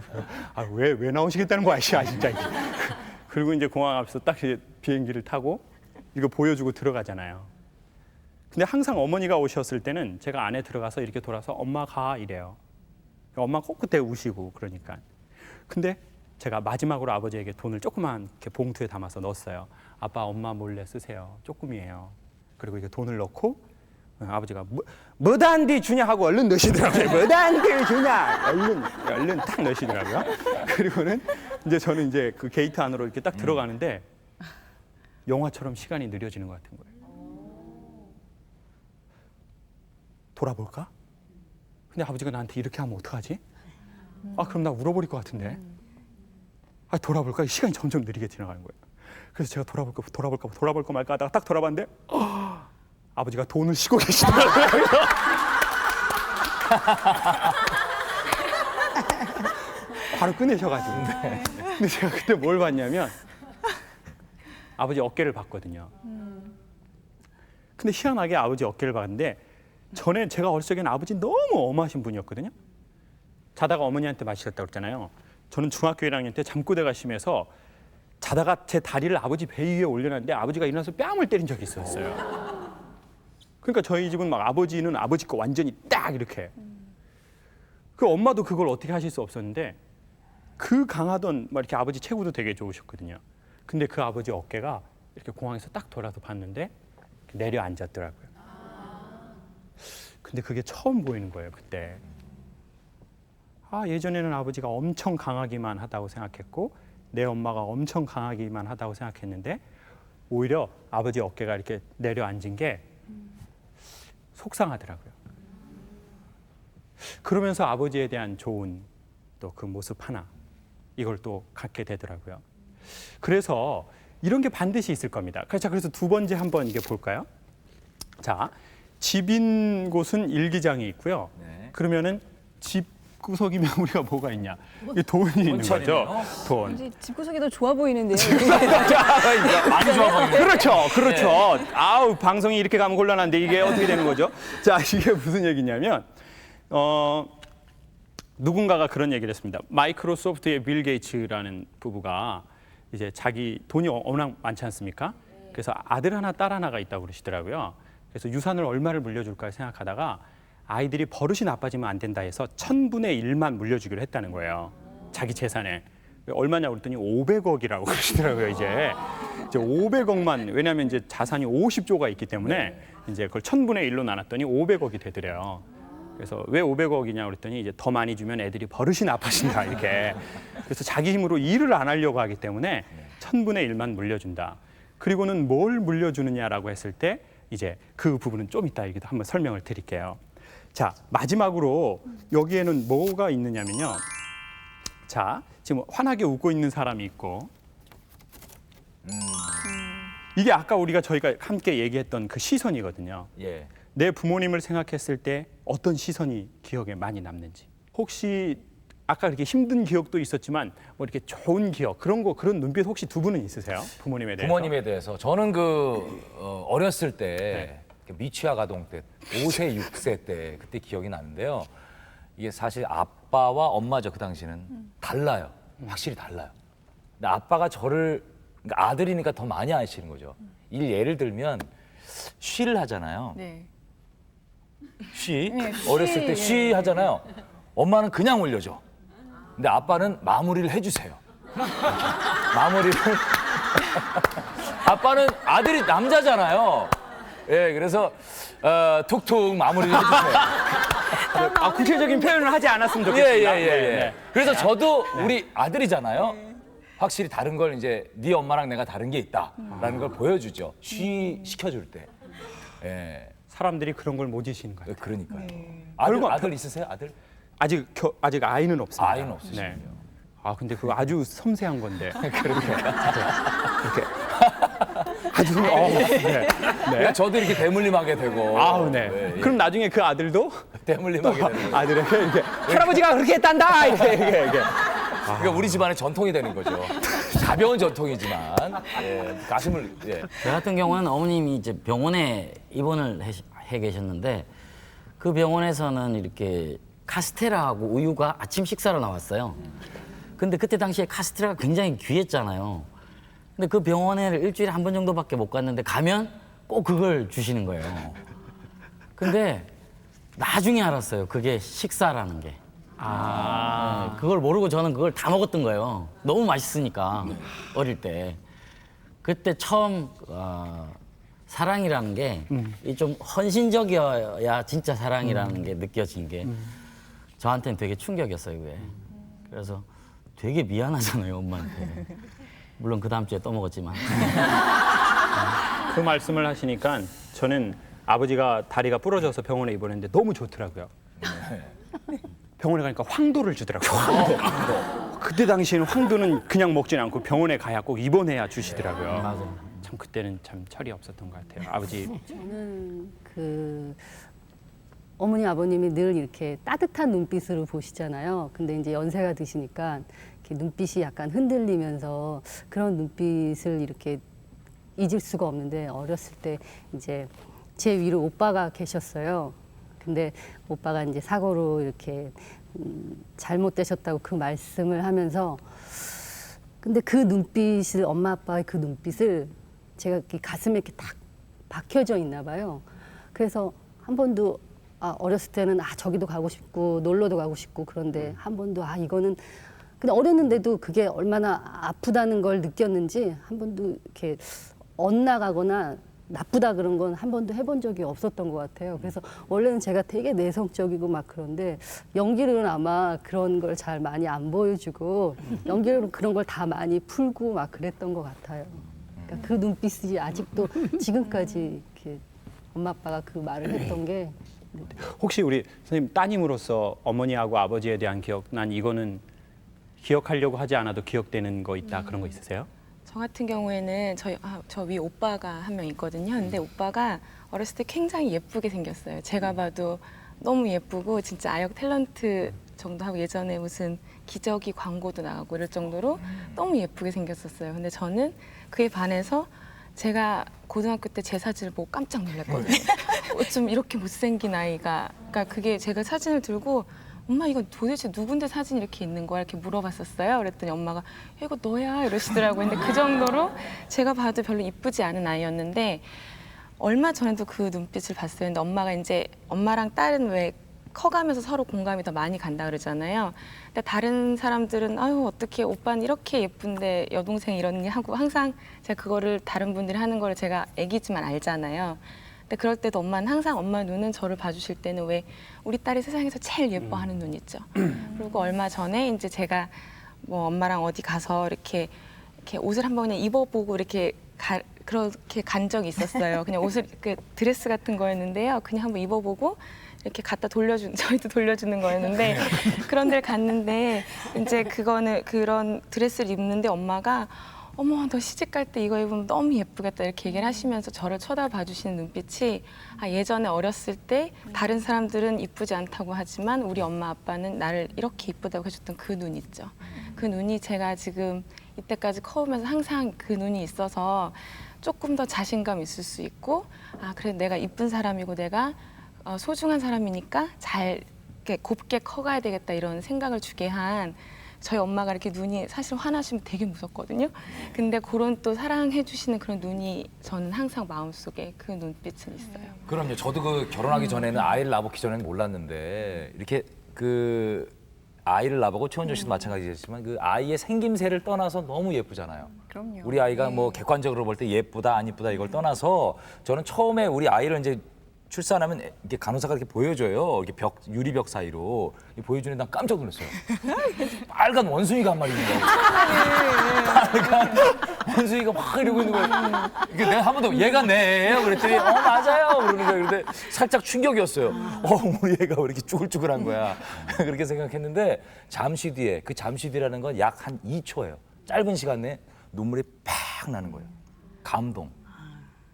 왜 나오시겠다는 거야, 진짜. 그리고 이제 공항 앞에서 딱 이제 비행기를 타고 이거 보여주고 들어가잖아요. 근데 항상 어머니가 오셨을 때는 제가 안에 들어가서 이렇게 돌아서 엄마 가 이래요. 엄마 꼭 그때 우시고 그러니까. 근데 제가 마지막으로 아버지에게 돈을 조그만 이렇게 봉투에 담아서 넣었어요. 아빠 엄마 몰래 쓰세요. 조금이에요. 그리고 이게 돈을 넣고 아버지가 뭐단디 주냐 하고 얼른 넣으시더라고요. 뭐단디 주냐 얼른 딱 넣으시더라고요. 그리고는 이제 저는 이제 그 게이트 안으로 이렇게 딱 들어가는데 영화처럼 시간이 느려지는 것 같은 거예요. 돌아볼까? 근데 아버지가 나한테 이렇게 하면 어떡하지? 그럼 나 울어버릴 것 같은데. 돌아볼까? 시간이 점점 느리게 지나가는 거예요. 그래서 제가 돌아볼까 말까 하다가 딱 돌아봤는데 아버지가 돈을 쉬고 계시더라고요. 바로 꺼내셔가지고. 근데 제가 그때 뭘 봤냐면 아버지 어깨를 봤거든요. 근데 희한하게 아버지 어깨를 봤는데 전에 제가 어렸을 적에는 아버지 너무 엄하신 분이었거든요. 자다가 어머니한테 맞으셨다고 그랬잖아요. 저는 중학교 1학년 때 잠꼬대가 심해서 자다가 제 다리를 아버지 배 위에 올려놨는데 아버지가 일어나서 뺨을 때린 적이 있었어요. 그러니까 저희 집은 막 아버지는 아버지 거 완전히 딱 이렇게. 그 엄마도 그걸 어떻게 하실 수 없었는데 그 강하던 막 이렇게 아버지 체구도 되게 좋으셨거든요. 근데 그 아버지 어깨가 이렇게 공항에서 딱 돌아서 봤는데 내려앉았더라고요. 근데 그게 처음 보이는 거예요, 그때. 예전에는 아버지가 엄청 강하기만 하다고 생각했고 내 엄마가 엄청 강하기만 하다고 생각했는데 오히려 아버지 어깨가 이렇게 내려앉은 게 속상하더라고요. 그러면서 아버지에 대한 좋은 또 그 모습 하나 이걸 또 갖게 되더라고요. 그래서 이런 게 반드시 있을 겁니다. 그래서 두 번째 한번 이게 볼까요? 자, 집인 곳은 일기장이 있고요.
네.
그러면은 집 구석이면 우리가 뭐가 있냐? 이게 돈이 있는 거죠. 돈.
이제 집구석이 더 좋아 보이는데요.
많이 좋아 보이네.
그렇죠. 아우 방송이 이렇게 가면 곤란한데 이게 어떻게 되는 거죠? 자, 이게 무슨 얘기냐면 누군가가 그런 얘기를 했습니다. 마이크로소프트의 빌 게이츠라는 부부가 이제 자기 돈이 워낙 많지 않습니까? 그래서 아들 하나, 딸 하나가 있다고 그러시더라고요. 그래서 유산을 얼마를 물려줄까 생각하다가 아이들이 버릇이 나빠지면 안 된다 해서 1000분의 1만 물려주기로 했다는 거예요. 자기 재산에. 얼마냐고 그랬더니 500억이라고 그러시더라고요, 이제 500억만, 왜냐하면 이제 자산이 50조가 있기 때문에 이제 그걸 1000분의 1로 나눴더니 500억이 되더래요. 그래서 왜 500억이냐 그랬더니 이제 더 많이 주면 애들이 버릇이 나빠진다 이렇게. 그래서 자기 힘으로 일을 안 하려고 하기 때문에 1000분의 1만 물려준다. 그리고는 뭘 물려주느냐라고 했을 때 이제 그 부분은 좀 이따 얘기도 한번 설명을 드릴게요. 자, 마지막으로 여기에는 뭐가 있느냐면요. 자, 지금 환하게 웃고 있는 사람이 있고 이게 아까 저희가 함께 얘기했던 그 시선이거든요.
예.
내 부모님을 생각했을 때 어떤 시선이 기억에 많이 남는지. 혹시 아까 그렇게 힘든 기억도 있었지만 뭐 이렇게 좋은 기억 그런 눈빛 혹시 두 분은 있으세요? 부모님에 대해서?
부모님에 대해서 저는 어렸을 때 미취학 아동 때 5세, 6세 때 그때 기억이 나는데요. 이게 사실 아빠와 엄마죠. 그 당시는 달라요. 확실히 달라요. 근데 아빠가 저를 그러니까 아들이니까 더 많이 아시는 거죠. 예를 들면 쉬를 하잖아요.
네.
쉬 어렸을 때 쉬 하잖아요. 엄마는 그냥 올려줘. 근데 아빠는 마무리를 해주세요. 마무리를 아빠는 아들이 남자잖아요. 예, 그래서 툭툭 마무리를 해주세요.
아, 구체적인 표현을 하지 않았으면 좋겠습니다.
예. 그래서 저도 우리 아들이잖아요. 확실히 다른 걸 이제 네 엄마랑 내가 다른 게 있다라는 걸 보여주죠. 시켜줄 때. 예.
사람들이 그런 걸 못 이시는 거예요.
그러니까요.
결국
아들 있으세요? 아들?
아직 아이는 없습니다.
아이는 없으시군요.
아, 근데 그거 아주 섬세한 건데.
그렇게.
이렇게 아주 네.
그러니까 저도 이렇게 대물림하게 되고.
아우, 네.
예.
그럼 나중에 그 아들도
대물림하게 되는 거예요.
아들에게 이렇게 할아버지가 그렇게 했단다 이렇게.
그러니까 우리 집안의 전통이 되는 거죠. 가벼운 전통이지만 가슴을
저 같은 경우는 어머님이 이제 병원에 입원을 해 계셨는데 그 병원에서는 이렇게 카스테라하고 우유가 아침 식사로 나왔어요. 근데 그때 당시에 카스테라가 굉장히 귀했잖아요. 근데 그 병원에 일주일에 한 번 정도밖에 못 갔는데 가면 꼭 그걸 주시는 거예요. 근데 나중에 알았어요. 그게 식사라는 게. 그걸 모르고 저는 그걸 다 먹었던 거예요. 너무 맛있으니까 어릴 때. 그때 처음 사랑이라는 게 좀 헌신적이어야 진짜 사랑이라는 게 느껴진 게 저한테는 되게 충격이었어요. 그게. 그래서 되게 미안하잖아요, 엄마한테. 물론 그 다음 주에 또 먹었지만.
그 말씀을 하시니까 저는 아버지가 다리가 부러져서 병원에 입원했는데 너무 좋더라고요. 병원에 가니까 황도를 주더라고요. 황도. 그때 당시에는 황도는 그냥 먹지는 않고 병원에 가야 꼭 입원해야 주시더라고요.
맞아요.
참 그때는 참 철이 없었던 것 같아요. 아버지.
저는 어머니 아버님이 늘 이렇게 따뜻한 눈빛으로 보시잖아요. 근데 이제 연세가 드시니까 이렇게 눈빛이 약간 흔들리면서 그런 눈빛을 이렇게 잊을 수가 없는데 어렸을 때 이제 제 위로 오빠가 계셨어요. 근데 오빠가 이제 사고로 이렇게 잘못되셨다고 그 말씀을 하면서 근데 그 눈빛을 엄마 아빠의 그 눈빛을 제가 이렇게 가슴에 이렇게 딱 박혀져 있나 봐요. 그래서 한 번도 어렸을 때는 저기도 가고 싶고 놀러도 가고 싶고 그런데 한 번도 이거는 근데 어렸는데도 그게 얼마나 아프다는 걸 느꼈는지 한 번도 이렇게 엇나가거나 나쁘다 그런 건 한 번도 해본 적이 없었던 것 같아요. 그래서 원래는 제가 되게 내성적이고 막 그런데 연기로는 아마 그런 걸 잘 많이 안 보여주고 연기로는 그런 걸 다 많이 풀고 막 그랬던 것 같아요. 그러니까 그 눈빛이 아직도 지금까지 이렇게 엄마 아빠가 그 말을 했던 게
혹시 우리 선생님 따님으로서 어머니하고 아버지에 대한 기억, 난 이거는 기억하려고 하지 않아도 기억되는 거 있다 그런 거 있으세요?
저 같은 경우에는 저 위에 오빠가 한 명 있거든요. 근데 오빠가 어렸을 때 굉장히 예쁘게 생겼어요. 제가 봐도 너무 예쁘고 진짜 아역 탤런트 정도 하고 예전에 무슨 기저귀 광고도 나가고 이럴 정도로 너무 예쁘게 생겼었어요. 근데 저는 그에 반해서 제가 고등학교 때 제 사진을 보고 깜짝 놀랐거든요. 좀 이렇게 못생긴 아이가. 그러니까 그게 제가 사진을 들고 엄마 이거 도대체 누군데 사진이 이렇게 있는 거야? 이렇게 물어봤었어요. 그랬더니 엄마가 이거 너야 이러시더라고요. 근데 그 정도로 제가 봐도 별로 이쁘지 않은 아이였는데 얼마 전에도 그 눈빛을 봤어요. 근데 엄마가 이제 엄마랑 딸은 왜 커가면서 서로 공감이 더 많이 간다 그러잖아요. 근데 다른 사람들은 아유 어떻게 오빠는 이렇게 예쁜데 여동생 이러니 하고 항상 제가 그거를 다른 분들이 하는 걸 제가 애기지만 알잖아요. 근데 그럴 때도 엄마는 항상 엄마 눈은 저를 봐주실 때는 왜 우리 딸이 세상에서 제일 예뻐하는 눈 있죠. 그리고 얼마 전에 이제 제가 뭐 엄마랑 어디 가서 이렇게 옷을 한번 그냥 입어보고 이렇게 그렇게 간 적이 있었어요. 그냥 옷을 그 드레스 같은 거였는데요. 그냥 한번 입어보고 이렇게 갖다 저희도 돌려주는 거였는데 그런 데를 갔는데 이제 그런 드레스를 입는데 엄마가 어머 너 시집 갈 때 이거 입으면 너무 예쁘겠다 이렇게 얘기를 하시면서 저를 쳐다봐 주시는 눈빛이 예전에 어렸을 때 다른 사람들은 이쁘지 않다고 하지만 우리 엄마 아빠는 나를 이렇게 이쁘다고 해줬던 그 눈 있죠. 그 눈이 제가 지금 이때까지 커오면서 항상 그 눈이 있어서 조금 더 자신감 있을 수 있고 그래 내가 이쁜 사람이고 내가 소중한 사람이니까 잘 이렇게 곱게 커가야 되겠다 이런 생각을 주게 한 저희 엄마가 이렇게 눈이 사실 화나시면 되게 무섭거든요. 근데 그런 또 사랑해 주시는 그런 눈이 저는 항상 마음속에 그 눈빛은 있어요.
그럼요. 저도 그 결혼하기 전에는 아이를 낳기 전에는 몰랐는데 이렇게 그 아이를 낳아보고 최원정 씨도 마찬가지겠지만 그 아이의 생김새를 떠나서 너무 예쁘잖아요.
그럼요.
우리 아이가 뭐 객관적으로 볼 때 예쁘다 안 예쁘다 이걸 떠나서 저는 처음에 우리 아이를 이제 출산하면 이렇게 간호사가 이렇게 보여줘요. 이렇게 유리벽 사이로 보여주는데 난 깜짝 놀랐어요. 빨간 원숭이가 한 마리 있는 거예요. 빨간 원숭이가 막 이러고 있는 거예요. 이게 내가 한 번 더 얘가 내 애예요. 그랬더니 맞아요. 그러는 거예요. 그런데 살짝 충격이었어요. 우리 애가 왜 이렇게 쭈글쭈글한 거야. 그렇게 생각했는데 잠시 뒤에 그 잠시 뒤라는 건 약 한 2초예요. 짧은 시간 내에 눈물이 팍 나는 거예요. 감동.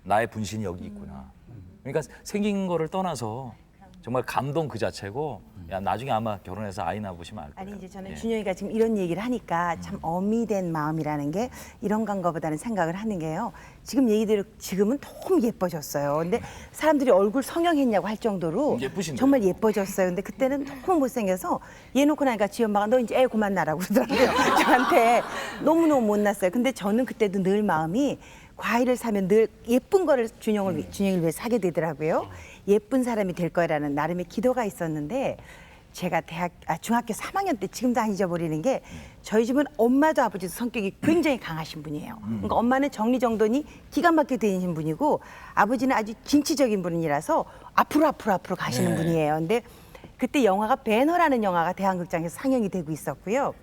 나의 분신이 여기 있구나. 그러니까 생긴 거를 떠나서 정말 감동 그 자체고 나중에 아마 결혼해서 아이 낳아보시면 알 거예요.
아니 이제 저는
예.
준영이가 지금 이런 얘기를 하니까 참 어미된 마음이라는 게 이런 건가 보다는 생각을 하는 게요. 지금 얘기대로 지금은 너무 예뻐졌어요. 근데 사람들이 얼굴 성형했냐고 할 정도로
예쁘신데요?
정말 예뻐졌어요. 근데 그때는 너무 못생겨서 얘 놓고 나니까 지 엄마가 너 이제 애 그만 나라고 그러더라고요. 저한테 너무너무 못났어요. 근데 저는 그때도 늘 마음이 과일을 사면 늘 예쁜 거를 준영을 위해 사게 되더라고요. 예쁜 사람이 될 거라는 나름의 기도가 있었는데 제가 중학교 3학년 때 지금도 안 잊어버리는 게 저희 집은 엄마도 아버지도 성격이 굉장히 강하신 분이에요. 그러니까 엄마는 정리정돈이 기가 막히게 되신 분이고 아버지는 아주 진취적인 분이라서 앞으로 가시는 분이에요. 근데 그때 영화가 배너라는 영화가 대한극장에서 상영이 되고 있었고요.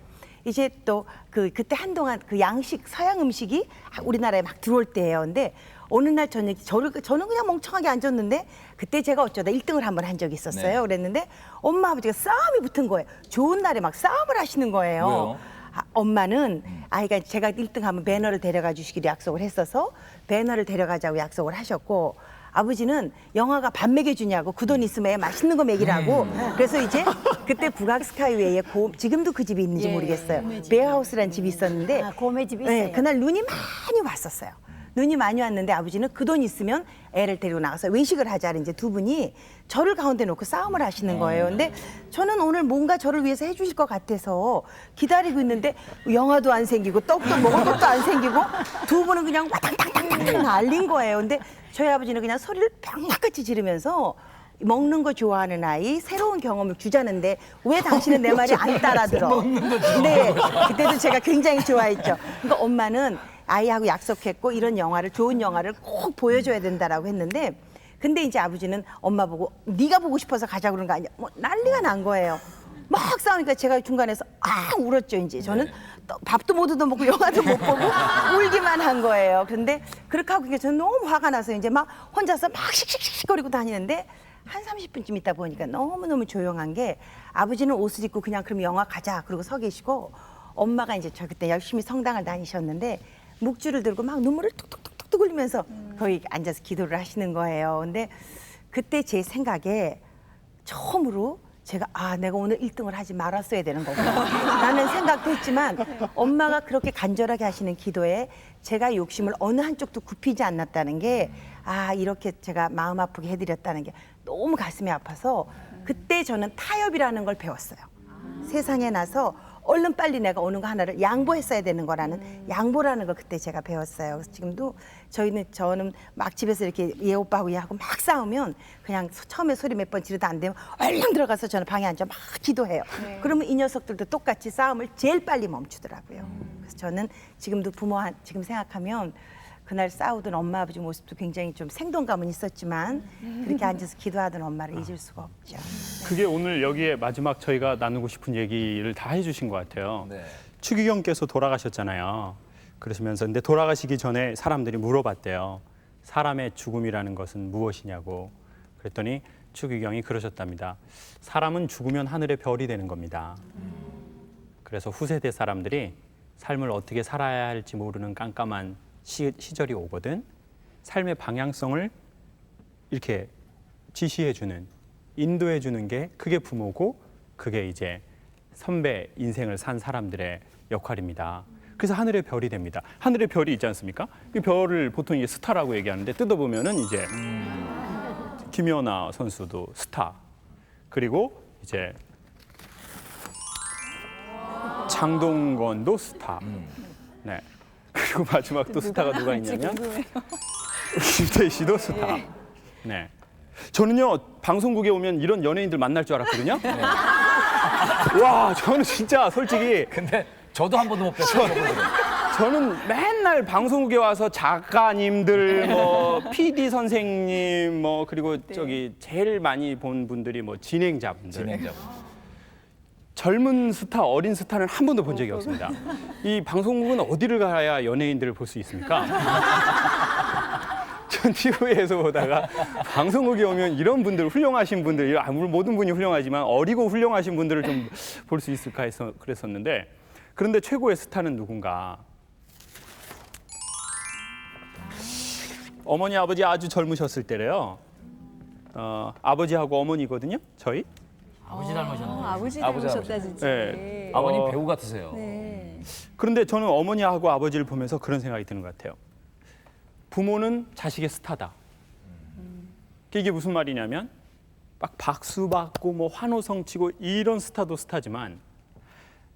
이제 또 그때 한동안 그 양식 서양 음식이 우리나라에 막 들어올 때예요. 근데 어느 날 저녁 저는 그냥 멍청하게 앉았는데 그때 제가 어쩌다 1등을 한번 한 적이 있었어요.
네.
그랬는데 엄마 아버지가 싸움이 붙은 거예요. 좋은 날에 막 싸움을 하시는 거예요.
왜요?
엄마는 아이가 제가 1등하면 배너를 데려가 주시기로 약속을 했어서 배너를 데려가자고 약속을 하셨고 아버지는 영화가 밥 먹여주냐고 그 돈 있으면 애 맛있는 거 먹이라고 그래서 이제 그때 북악 스카이웨이에 지금도 그 집이 있는지 모르겠어요. 베어하우스라는 집이 있었는데
고메 집이 있어요.
네, 그날 눈이 많이 왔었어요. 눈이 많이 왔는데 아버지는 그 돈 있으면 애를 데리고 나가서 외식을 하자는 이제 두 분이 저를 가운데 놓고 싸움을 하시는 거예요. 근데 저는 오늘 뭔가 저를 위해서 해주실 것 같아서 기다리고 있는데 영화도 안 생기고 떡도 먹을 것도 안 생기고 두 분은 그냥 와당당당당 날린 거예요. 근데 저희 아버지는 그냥 소리를 병약같이 지르면서 먹는 거 좋아하는 아이 새로운 경험을 주자는데 왜 당신은 내 말이 안 따라들어? 네, 그때도 제가 굉장히 좋아했죠. 그러니까 엄마는 아이하고 약속했고 이런 영화를 좋은 영화를 꼭 보여줘야 된다라고 했는데 근데 이제 아버지는 엄마 보고 네가 보고 싶어서 가자 그런 거 아니야. 뭐 난리가 난 거예요. 막 싸우니까 제가 중간에서 울었죠. 이제 저는 또 밥도 못 얻어먹고 영화도 못 보고 울기만 한 거예요. 그런데 그렇게 하고 저는 너무 화가 나서 이제 막 혼자서 막 씩씩씩거리고 다니는데 한 30분쯤 있다 보니까 너무너무 조용한 게 아버지는 옷을 입고 그냥 그럼 영화 가자 그러고 서 계시고 엄마가 이제 저 그때 열심히 성당을 다니셨는데 묵주를 들고 막 눈물을 뚝뚝뚝뚝 흘리면서 거기 앉아서 기도를 하시는 거예요. 근데 그때 제 생각에 처음으로 제가 내가 오늘 1등을 하지 말았어야 되는 거구나 라는 생각도 했지만 엄마가 그렇게 간절하게 하시는 기도에 제가 욕심을 어느 한쪽도 굽히지 않았다는 게 이렇게 제가 마음 아프게 해드렸다는 게 너무 가슴이 아파서 그때 저는 타협이라는 걸 배웠어요. 세상에 나서 얼른 빨리 내가 오는 거 하나를 양보했어야 되는 거라는 양보라는 걸 그때 제가 배웠어요. 그래서 지금도 저는 막 집에서 이렇게 얘 오빠하고 얘하고 막 싸우면 그냥 처음에 소리 몇 번 지르다 안 되면 얼른 들어가서 저는 방에 앉아 막 기도해요. 그러면 이 녀석들도 똑같이 싸움을 제일 빨리 멈추더라고요. 그래서 저는 지금도 지금 생각하면 그날 싸우던 엄마 아버지 모습도 굉장히 좀 생동감은 있었지만 그렇게 앉아서 기도하던 엄마를 잊을 수가 없죠.
그게 오늘 여기에 마지막 저희가 나누고 싶은 얘기를 다 해주신 것 같아요.
네.
추기경께서 돌아가셨잖아요. 그러시면서 근데 돌아가시기 전에 사람들이 물어봤대요. 사람의 죽음이라는 것은 무엇이냐고. 그랬더니 추기경이 그러셨답니다. 사람은 죽으면 하늘의 별이 되는 겁니다. 그래서 후세대 사람들이 삶을 어떻게 살아야 할지 모르는 깜깜한 시절이 오거든 삶의 방향성을 이렇게 지시해주는, 인도해주는 게 그게 부모고 그게 이제 선배 인생을 산 사람들의 역할입니다. 그래서 하늘의 별이 됩니다. 하늘의 별이 있지 않습니까? 이 별을 보통 이게 스타라고 얘기하는데 뜯어보면은 이제 김연아 선수도 스타, 그리고 이제 장동건도 스타. 네. 그리고 마지막 또 스타가 누가 있냐면 김태희 씨도 스타. 네. 저는요 방송국에 오면 이런 연예인들 만날 줄 알았거든요. 와, 저는 진짜 솔직히
근데 저도 한 번도 못 뵀어요.
저는 맨날 방송국에 와서 작가님들, 뭐 PD 선생님, 뭐 그리고 저기 제일 많이 본 분들이 뭐 진행자분들.
진행자분.
젊은 스타, 어린 스타는 한 번도 본 적이 없습니다. 이 방송국은 어디를 가야 연예인들을 볼 수 있습니까? 전 TV에서 보다가 방송국에 오면 이런 분들, 훌륭하신 분들, 모든 분이 훌륭하지만 어리고 훌륭하신 분들을 좀 볼 수 있을까 해서 그랬었는데, 그런데 최고의 스타는 누군가? 어머니, 아버지 아주 젊으셨을 때래요. 아버지하고 어머니거든요, 저희.
아버지 닮으셨네요.
아버지
아버지
닮으셨다 진짜.
네.
아버님 배우 같으세요.
네.
그런데 저는 어머니하고 아버지를 보면서 그런 생각이 드는 것 같아요. 부모는 자식의 스타다. 이게 무슨 말이냐면 막 박수 받고 뭐 환호성 치고 이런 스타도 스타지만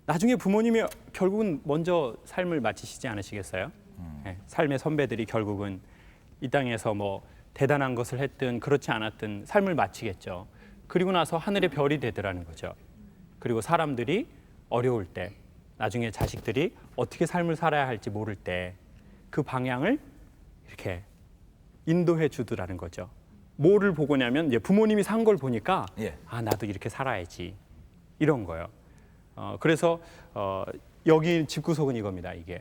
나중에 부모님이 결국은 먼저 삶을 마치시지 않으시겠어요? 네, 삶의 선배들이 결국은 이 땅에서 뭐 대단한 것을 했든 그렇지 않았든 삶을 마치겠죠. 그리고 나서 하늘의 별이 되더라는 거죠. 그리고 사람들이 어려울 때, 나중에 자식들이 어떻게 삶을 살아야 할지 모를 때 그 방향을 이렇게 인도해 주더라는 거죠. 뭐를 보고냐면 이제 부모님이 산 걸 보니까
예.
아, 나도 이렇게 살아야지 이런 거예요. 그래서 여기 집구석은 이겁니다. 이게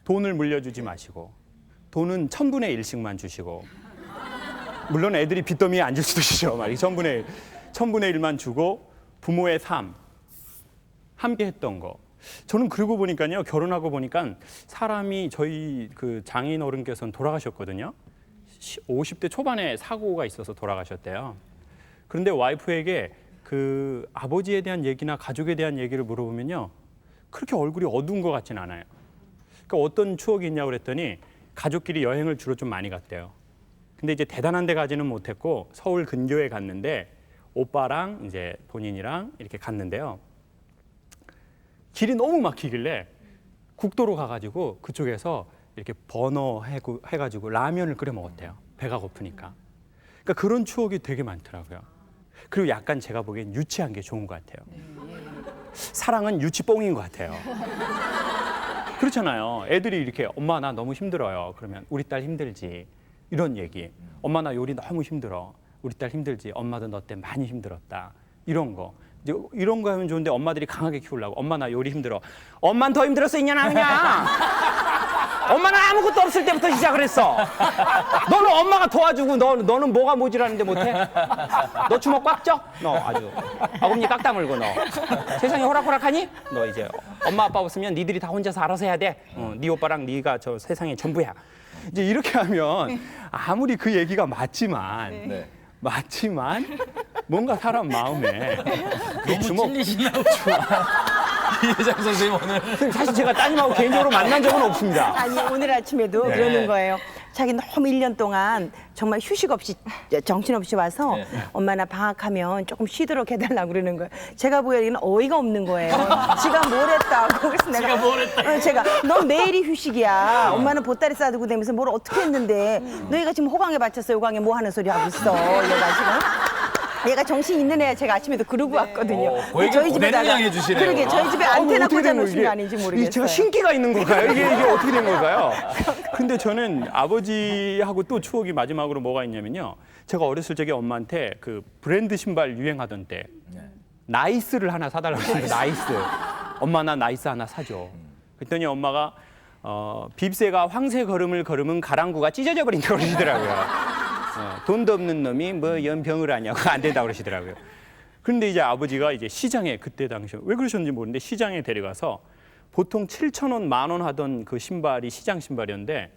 돈을 물려주지 마시고 돈은 1000분의 1씩만 주시고, 물론 애들이 빚더미에 앉을 수도 있죠. 막 1000분의 1만 주고 부모의 삶, 함께 했던 거. 저는 그러고 보니까요, 결혼하고 보니까 사람이 저희 그 장인 어른께서는 돌아가셨거든요. 50대 초반에 사고가 있어서 돌아가셨대요. 그런데 와이프에게 그 아버지에 대한 얘기나 가족에 대한 얘기를 물어보면요, 그렇게 얼굴이 어두운 것 같진 않아요. 그러니까 어떤 추억이 있냐고 그랬더니 가족끼리 여행을 주로 좀 많이 갔대요. 근데 이제 대단한 데 가지는 못했고 서울 근교에 갔는데 오빠랑 이제 본인이랑 이렇게 갔는데요. 길이 너무 막히길래 국도로 가가지고 그쪽에서 이렇게 버너 해가지고 라면을 끓여 먹었대요. 배가 고프니까. 그러니까 그런 추억이 되게 많더라고요. 그리고 약간 제가 보기엔 유치한 게 좋은 것 같아요. 사랑은 유치뽕인 것 같아요. 그렇잖아요. 애들이 이렇게 엄마 나 너무 힘들어요. 그러면 우리 딸 힘들지. 이런 얘기. 엄마 나 요리 너무 힘들어. 우리 딸 힘들지. 엄마도 너 때문에 많이 힘들었다. 이런 거. 이제 이런 거 하면 좋은데 엄마들이 강하게 키우려고. 엄마 나 요리 힘들어. 엄만 더 힘들었어 있냐나 그냥. 엄마는 아무것도 없을 때부터 시작을 했어. 너는 엄마가 도와주고 너는 뭐가 모자라는데 못해? 너 주먹 꽉 져? 너 아주 어금니 꽉 다물고 너. 세상이 호락호락하니? 너 이제 엄마 아빠 없으면 니들이 다 혼자서 알아서 해야 돼. 네 오빠랑 네가 저 세상의 전부야. 이제 이렇게 하면 아무리 그 얘기가 맞지만
네.
뭔가 사람 마음에
너무 찔리시냐고.
이혜정 선생님 오늘
선생님, 사실 제가 따님하고 개인적으로 만난 적은 없습니다.
아니 오늘 아침에도
네.
그러는 거예요. 자기 너무 1년 동안 정말 휴식 없이 정신없이 와서
네.
엄마 나 방학하면 조금 쉬도록 해달라고 그러는 거예요. 제가 보기에는 어이가 없는 거예요. 지가 뭘 했다고. 그래서 내가 제가 너 매일이 휴식이야. 엄마는 보따리 싸들고 다니면서 뭘 어떻게 했는데 너희가 지금 호강에 바쳤어. 요강에 뭐 하는 소리 하고 있어. 이래가지고 얘가 정신 있는 애야. 제가 아침에도 그러고 왔거든요.
그 얘기를 그대로 양해 주시네요.
그러게 저희 집에 안테나
어떻게 된
꽂아놓으신
거예요?
거 아닌지
이게
모르겠어요.
제가 신기가 있는 걸까요? 이게 어떻게 된 걸까요? 근데 저는 아버지하고 또 추억이 마지막으로 뭐가 있냐면요. 제가 어렸을 적에 엄마한테 그 브랜드 신발 유행하던 때 나이스를 하나 사달라고 했는데 나이스. 엄마 나 나이스 하나 사줘. 그랬더니 엄마가 빕새가 황새 걸음을 걸으면 가랑구가 찢어져 버린다고 그러시더라고요. 돈도 없는 놈이 뭐 연병을 하냐고 안 된다고 그러시더라고요. 그런데 이제 아버지가 이제 시장에 그때 당시에 왜 그러셨는지 모르는데 시장에 데려가서 보통 7,000원, 10,000원 하던 그 신발이 시장 신발이었는데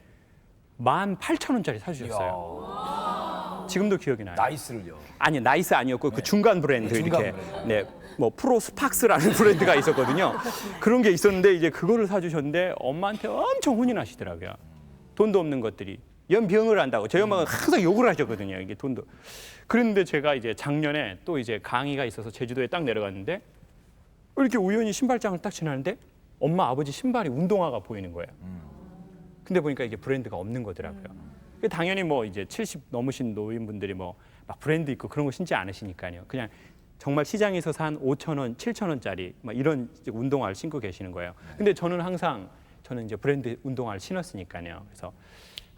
18,000원짜리 사주셨어요. 지금도 기억이 나요.
나이스를요.
아니 나이스 아니었고 그 중간 브랜드
중간
이렇게
브랜드.
네 뭐 프로 스팍스라는 브랜드가 있었거든요. 그런 게 있었는데 이제 그거를 사주셨는데 엄마한테 엄청 혼이 나시더라고요. 돈도 없는 것들이 연병을 한다고 저희 엄마가 항상 욕을 하셨거든요. 이게 돈도. 그런데 제가 이제 작년에 또 이제 강의가 있어서 제주도에 딱 내려갔는데 이렇게 우연히 신발장을 딱 지나는데 엄마 아버지 신발이 운동화가 보이는 거예요. 근데 보니까 이게 브랜드가 없는 거더라고요. 당연히 뭐 이제 70 넘으신 노인분들이 뭐 막 브랜드 있고 그런 거 신지 않으시니까요. 그냥 정말 시장에서 산 5,000원, 7,000원짜리 막 이런 이제 운동화를 신고 계시는 거예요. 근데 저는 항상 저는 이제 브랜드 운동화를 신었으니까요. 그래서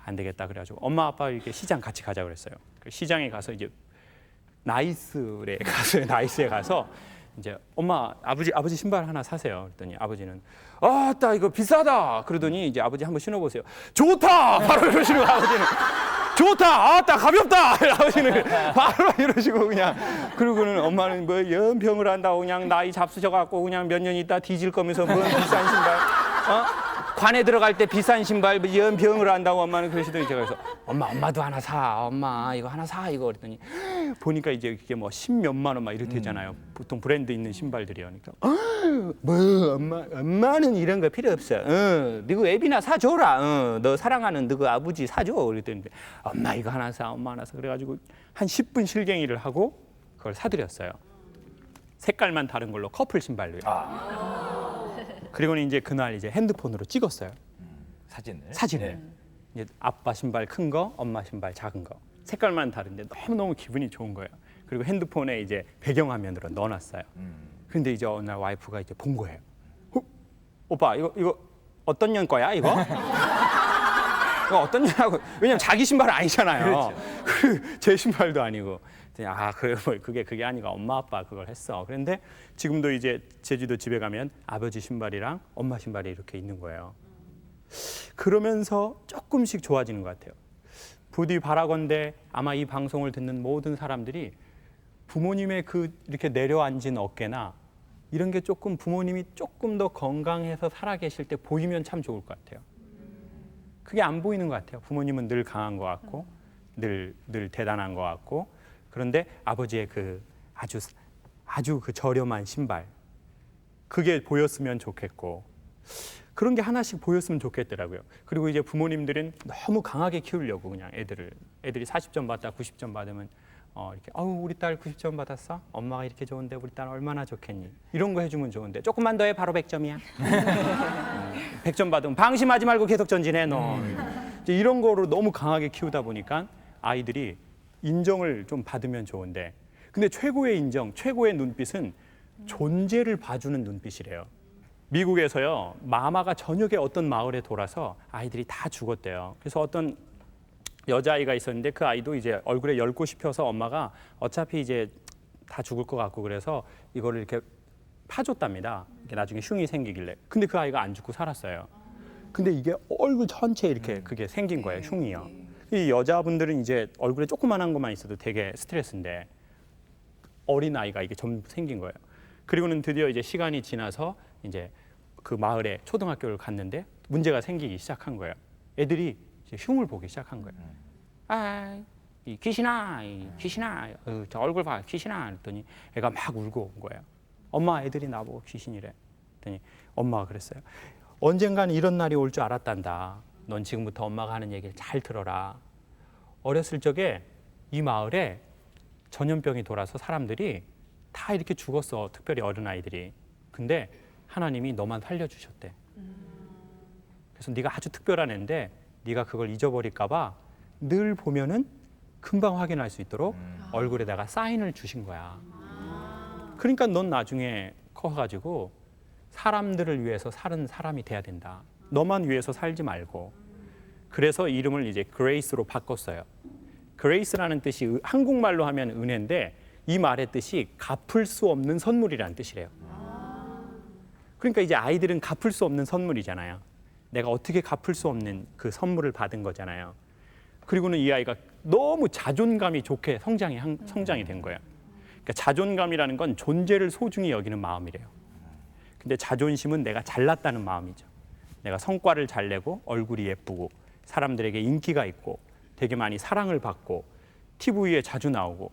안 되겠다 그래가지고 엄마 아빠 이렇게 시장 같이 가자 그랬어요. 그 시장에 가서 이제 나이스에 가서 이제 엄마 아버지 신발 하나 사세요. 그랬더니 아버지는 아따 이거 비싸다. 그러더니 이제 아버지 한번 신어보세요. 좋다. 바로 이러시는 거예요. 아버지는 좋다. 아따 가볍다. 아버지는 바로 이러시고 그냥 그러고는 엄마는 뭐 연병을 한다고 그냥 나이 잡수셔갖고 그냥 몇 년 있다 뒤질 거면서 뭔 비싼 신발 관에 들어갈 때 비싼 신발 연병을 한다고 엄마는 그러시더니 제가 그래서 엄마도 하나 사. 엄마 이거 하나 사 이거 그랬더니 보니까 이제 그게 뭐 10몇만 원 막 이렇게 되잖아요. 보통 브랜드 있는 신발들이요. 그러니까 뭐 엄마는 이런 거 필요 없어. 너그 애비나 사줘라. 너 사랑하는 너그 아버지 사줘. 그랬더니 엄마 이거 하나 사. 엄마 하나 사. 그래가지고 한 10분 실갱이를 하고 그걸 사드렸어요. 색깔만 다른 걸로 커플 신발로요. 그리고는 이제 그날 이제 핸드폰으로 찍었어요. 사진을. 이제 아빠 신발 큰 거, 엄마 신발 작은 거. 색깔만 다른데 너무너무 기분이 좋은 거예요. 그리고 핸드폰에 이제 배경화면으로 넣어놨어요. 근데 이제 어느 날 와이프가 이제 본 거예요. 오빠 이거 어떤 년 거야 이거? 이거 어떤 년하고 왜냐면 자기 신발은 아니잖아요. 그렇죠. 제 신발도 아니고. 그게 아니고 엄마 아빠 그걸 했어. 그런데 지금도 이제 제주도 집에 가면 아버지 신발이랑 엄마 신발이 이렇게 있는 거예요. 그러면서 조금씩 좋아지는 것 같아요. 부디 바라건대 아마 이 방송을 듣는 모든 사람들이 부모님의 그 이렇게 내려앉은 어깨나 이런 게 조금 부모님이 조금 더 건강해서 살아계실 때 보이면 참 좋을 것 같아요. 그게 안 보이는 것 같아요. 부모님은 늘 강한 것 같고 늘 대단한 것 같고 그런데 아버지의 그 아주 그 저렴한 신발 그게 보였으면 좋겠고 그런 게 하나씩 보였으면 좋겠더라고요. 그리고 이제 부모님들은 너무 강하게 키우려고 그냥 애들이 40점 받다 90점 받으면 이렇게 우리 딸 90점 받았어? 엄마가 이렇게 좋은데 우리 딸 얼마나 좋겠니? 이런 거 해주면 좋은데 조금만 더 해 바로 100점이야. 100점 받으면 방심하지 말고 계속 전진해 너. 이제 이런 거로 너무 강하게 키우다 보니까 아이들이 인정을 좀 받으면 좋은데 근데 최고의 인정, 최고의 눈빛은 존재를 봐주는 눈빛이래요. 미국에서요 마마가 저녁에 어떤 마을에 돌아서 아이들이 다 죽었대요. 그래서 어떤 여자아이가 있었는데 그 아이도 이제 얼굴에 열꽃이 펴서 엄마가 어차피 이제 다 죽을 것 같고 그래서 이거를 이렇게 파줬답니다. 이게 나중에 흉이 생기길래. 근데 그 아이가 안 죽고 살았어요. 근데 이게 얼굴 전체에 이렇게 그게 생긴 거예요, 흉이요. 이 여자분들은 이제 얼굴에 조그만한 것만 있어도 되게 스트레스인데 어린 아이가 이게 전부 생긴 거예요. 그리고는 드디어 이제 시간이 지나서 이제 그 마을에 초등학교를 갔는데 문제가 생기기 시작한 거예요. 애들이 이제 흉을 보기 시작한 거예요. 이 귀신아, 저 얼굴 봐, 귀신아. 그랬더니 애가 막 울고 온 거예요. 엄마, 애들이 나보고 귀신이래. 그랬더니 엄마가 그랬어요. 언젠간 이런 날이 올 줄 알았단다. 넌 지금부터 엄마가 하는 얘기를 잘 들어라. 어렸을 적에 이 마을에 전염병이 돌아서 사람들이 다 이렇게 죽었어. 특별히 어린아이들이. 근데 하나님이 너만 살려주셨대. 그래서 네가 아주 특별한 애인데 네가 그걸 잊어버릴까 봐 늘 보면은 금방 확인할 수 있도록 얼굴에다가 사인을 주신 거야. 그러니까 넌 나중에 커가지고 사람들을 위해서 사는 사람이 돼야 된다. 너만 위해서 살지 말고. 그래서 이름을 이제 그레이스로 바꿨어요. 그레이스라는 뜻이 한국말로 하면 은혜인데 이 말의 뜻이 갚을 수 없는 선물이라는 뜻이래요. 그러니까 이제 아이들은 갚을 수 없는 선물이잖아요. 내가 어떻게 갚을 수 없는 그 선물을 받은 거잖아요. 그리고는 이 아이가 너무 자존감이 좋게 성장이 된 거예요. 그러니까 자존감이라는 건 존재를 소중히 여기는 마음이래요. 근데 자존심은 내가 잘났다는 마음이죠. 내가 성과를 잘 내고 얼굴이 예쁘고 사람들에게 인기가 있고 되게 많이 사랑을 받고 TV에 자주 나오고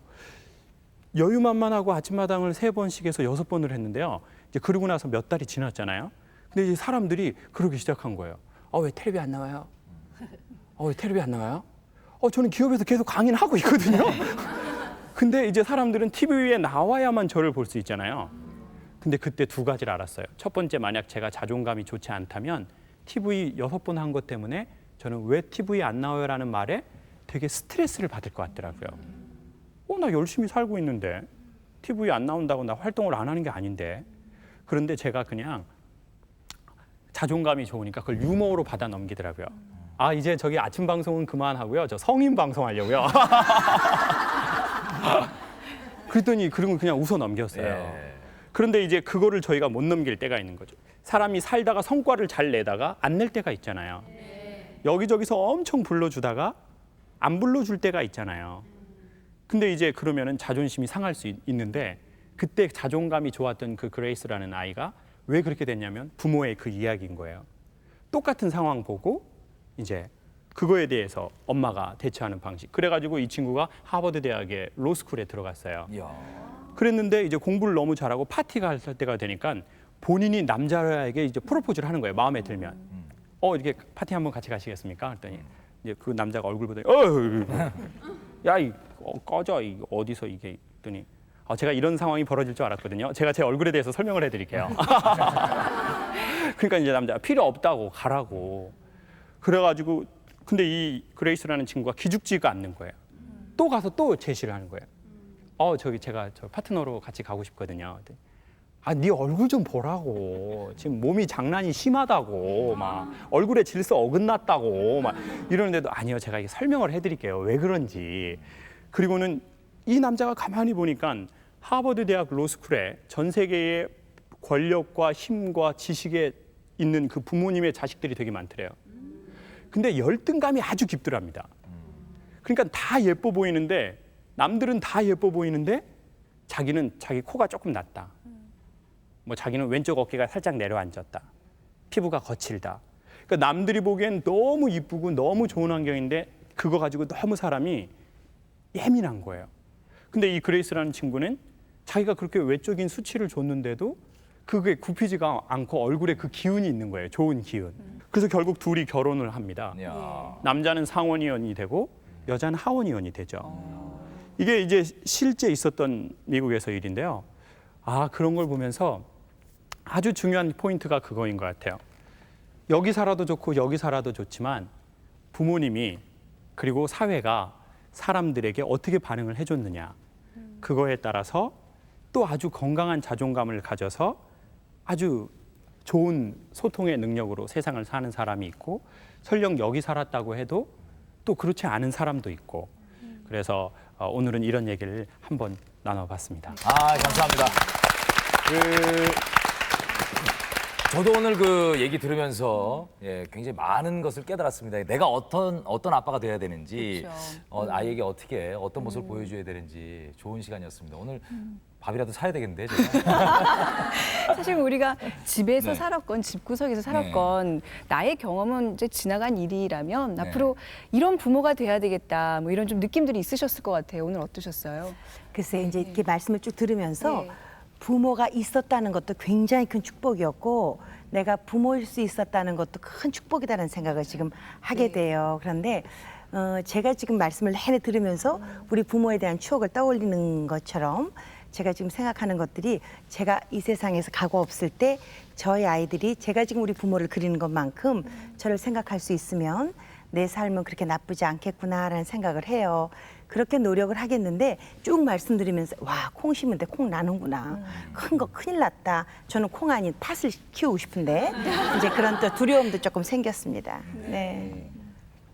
여유만만하고 아침마당을 3번씩 해서 6번을 했는데요. 이제 그러고 나서 몇 달이 지났잖아요. 근데 이제 사람들이 그러기 시작한 거예요. 왜 텔레비 안 나와요? 왜 텔레비 안 나와요? 저는 기업에서 계속 강의를 하고 있거든요. 근데 이제 사람들은 TV에 나와야만 저를 볼 수 있잖아요. 근데 그때 2가지를 알았어요. 첫 번째, 만약 제가 자존감이 좋지 않다면 TV 6번 한 것 때문에 저는 왜 TV 안 나와요라는 말에 되게 스트레스를 받을 것 같더라고요. 나 열심히 살고 있는데 TV 안 나온다고 나 활동을 안 하는 게 아닌데. 그런데 제가 그냥 자존감이 좋으니까 그걸 유머로 받아 넘기더라고요. 이제 저기 아침 방송은 그만하고요. 저 성인 방송 하려고요. 그랬더니 그런 걸 그냥 웃어 넘겼어요. 그런데 이제 그거를 저희가 못 넘길 때가 있는 거죠. 사람이 살다가 성과를 잘 내다가 안 낼 때가 있잖아요. 여기저기서 엄청 불러주다가 안 불러줄 때가 있잖아요. 근데 이제 그러면은 자존심이 상할 수 있는데 그때 자존감이 좋았던 그 그레이스라는 아이가 왜 그렇게 됐냐면 부모의 그 이야기인 거예요. 똑같은 상황 보고 이제 그거에 대해서 엄마가 대처하는 방식. 그래가지고 이 친구가 하버드 대학의 로스쿨에 들어갔어요. 그랬는데 이제 공부를 너무 잘하고 파티가 할 때가 되니까 본인이 남자에게 이제 프로포즈를 하는 거예요. 마음에 들면. 이렇게 파티 한번 같이 가시겠습니까? 그랬더니 이제 그 남자가 얼굴 보더니 야, 꺼져. 어디서 이게 했더니 제가 이런 상황이 벌어질 줄 알았거든요. 제가 제 얼굴에 대해서 설명을 해드릴게요. 그러니까 이제 남자가 필요 없다고 가라고. 그래가지고 근데 이 그레이스라는 친구가 기죽지가 않는 거예요. 또 가서 또 제시를 하는 거예요. 제가 저 파트너로 같이 가고 싶거든요. 네 얼굴 좀 보라고. 지금 몸이 장난이 심하다고. 막 얼굴에 질서 어긋났다고. 막 이러는데도 아니요. 제가 이게 설명을 해드릴게요. 왜 그런지. 그리고는 이 남자가 가만히 보니까 하버드 대학 로스쿨에 전 세계의 권력과 힘과 지식에 있는 그 부모님의 자식들이 되게 많더래요. 근데 열등감이 아주 깊더랍니다. 그러니까 다 예뻐 보이는데 남들은 다 예뻐 보이는데 자기는 자기 코가 조금 낮다. 자기는 왼쪽 어깨가 살짝 내려앉았다. 피부가 거칠다. 그러니까 남들이 보기엔 너무 이쁘고 너무 좋은 환경인데 그거 가지고 너무 사람이 예민한 거예요. 근데 이 그레이스라는 친구는 자기가 그렇게 외적인 수치를 줬는데도 그게 굽히지가 않고 얼굴에 그 기운이 있는 거예요. 좋은 기운. 그래서 결국 둘이 결혼을 합니다. 남자는 상원의원이 되고 여자는 하원의원이 되죠. 이게 이제 실제 있었던 미국에서 일인데요. 그런 걸 보면서 아주 중요한 포인트가 그거인 것 같아요. 여기 살아도 좋고 여기 살아도 좋지만 부모님이 그리고 사회가 사람들에게 어떻게 반응을 해줬느냐. 그거에 따라서 또 아주 건강한 자존감을 가져서 아주 좋은 소통의 능력으로 세상을 사는 사람이 있고 설령 여기 살았다고 해도 또 그렇지 않은 사람도 있고 그래서 오늘은 이런 얘기를 한번 나눠봤습니다.
감사합니다. 저도 오늘 그 얘기 들으면서 굉장히 많은 것을 깨달았습니다. 내가 어떤 아빠가 돼야 되는지, 아이에게 어떤 모습을 보여줘야 되는지 좋은 시간이었습니다. 오늘 밥이라도 사야 되겠는데 제가.
사실 우리가 집에서 살았건 집구석에서 살았건 나의 경험은 이제 지나간 일이라면 앞으로 이런 부모가 돼야 되겠다 뭐 이런 좀 느낌들이 있으셨을 것 같아요. 오늘 어떠셨어요?
글쎄 이제 이렇게 말씀을 쭉 들으면서 부모가 있었다는 것도 굉장히 큰 축복이었고 내가 부모일 수 있었다는 것도 큰 축복이다라는 생각을 지금 하게 돼요. 그런데 제가 지금 말씀을 내내 들으면서 우리 부모에 대한 추억을 떠올리는 것처럼 제가 지금 생각하는 것들이 제가 이 세상에서 가고 없을 때 저희 아이들이 제가 지금 우리 부모를 그리는 것만큼 저를 생각할 수 있으면 내 삶은 그렇게 나쁘지 않겠구나라는 생각을 해요. 그렇게 노력을 하겠는데 쭉 말씀드리면서 와, 콩 심은 데 콩 나는구나. 큰 거 큰일 났다. 저는 콩 아닌 팥을 키우고 싶은데 이제 그런 또 두려움도 조금 생겼습니다. 네.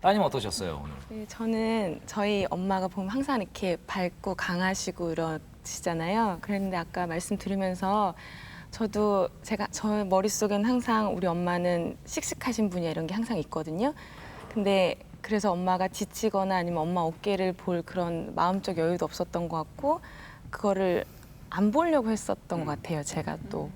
따님 어떠셨어요 오늘?
네, 저는 저희 엄마가 보면 항상 이렇게 밝고 강하시고 이러시잖아요. 그런데 아까 말씀 들으면서 저도 저 머릿속엔 항상 우리 엄마는 씩씩하신 분이야 이런 게 항상 있거든요. 근데 그래서 엄마가 지치거나 아니면 엄마 어깨를 볼 그런 마음적 여유도 없었던 것 같고 그거를 안 보려고 했었던 것 같아요. 제가 또.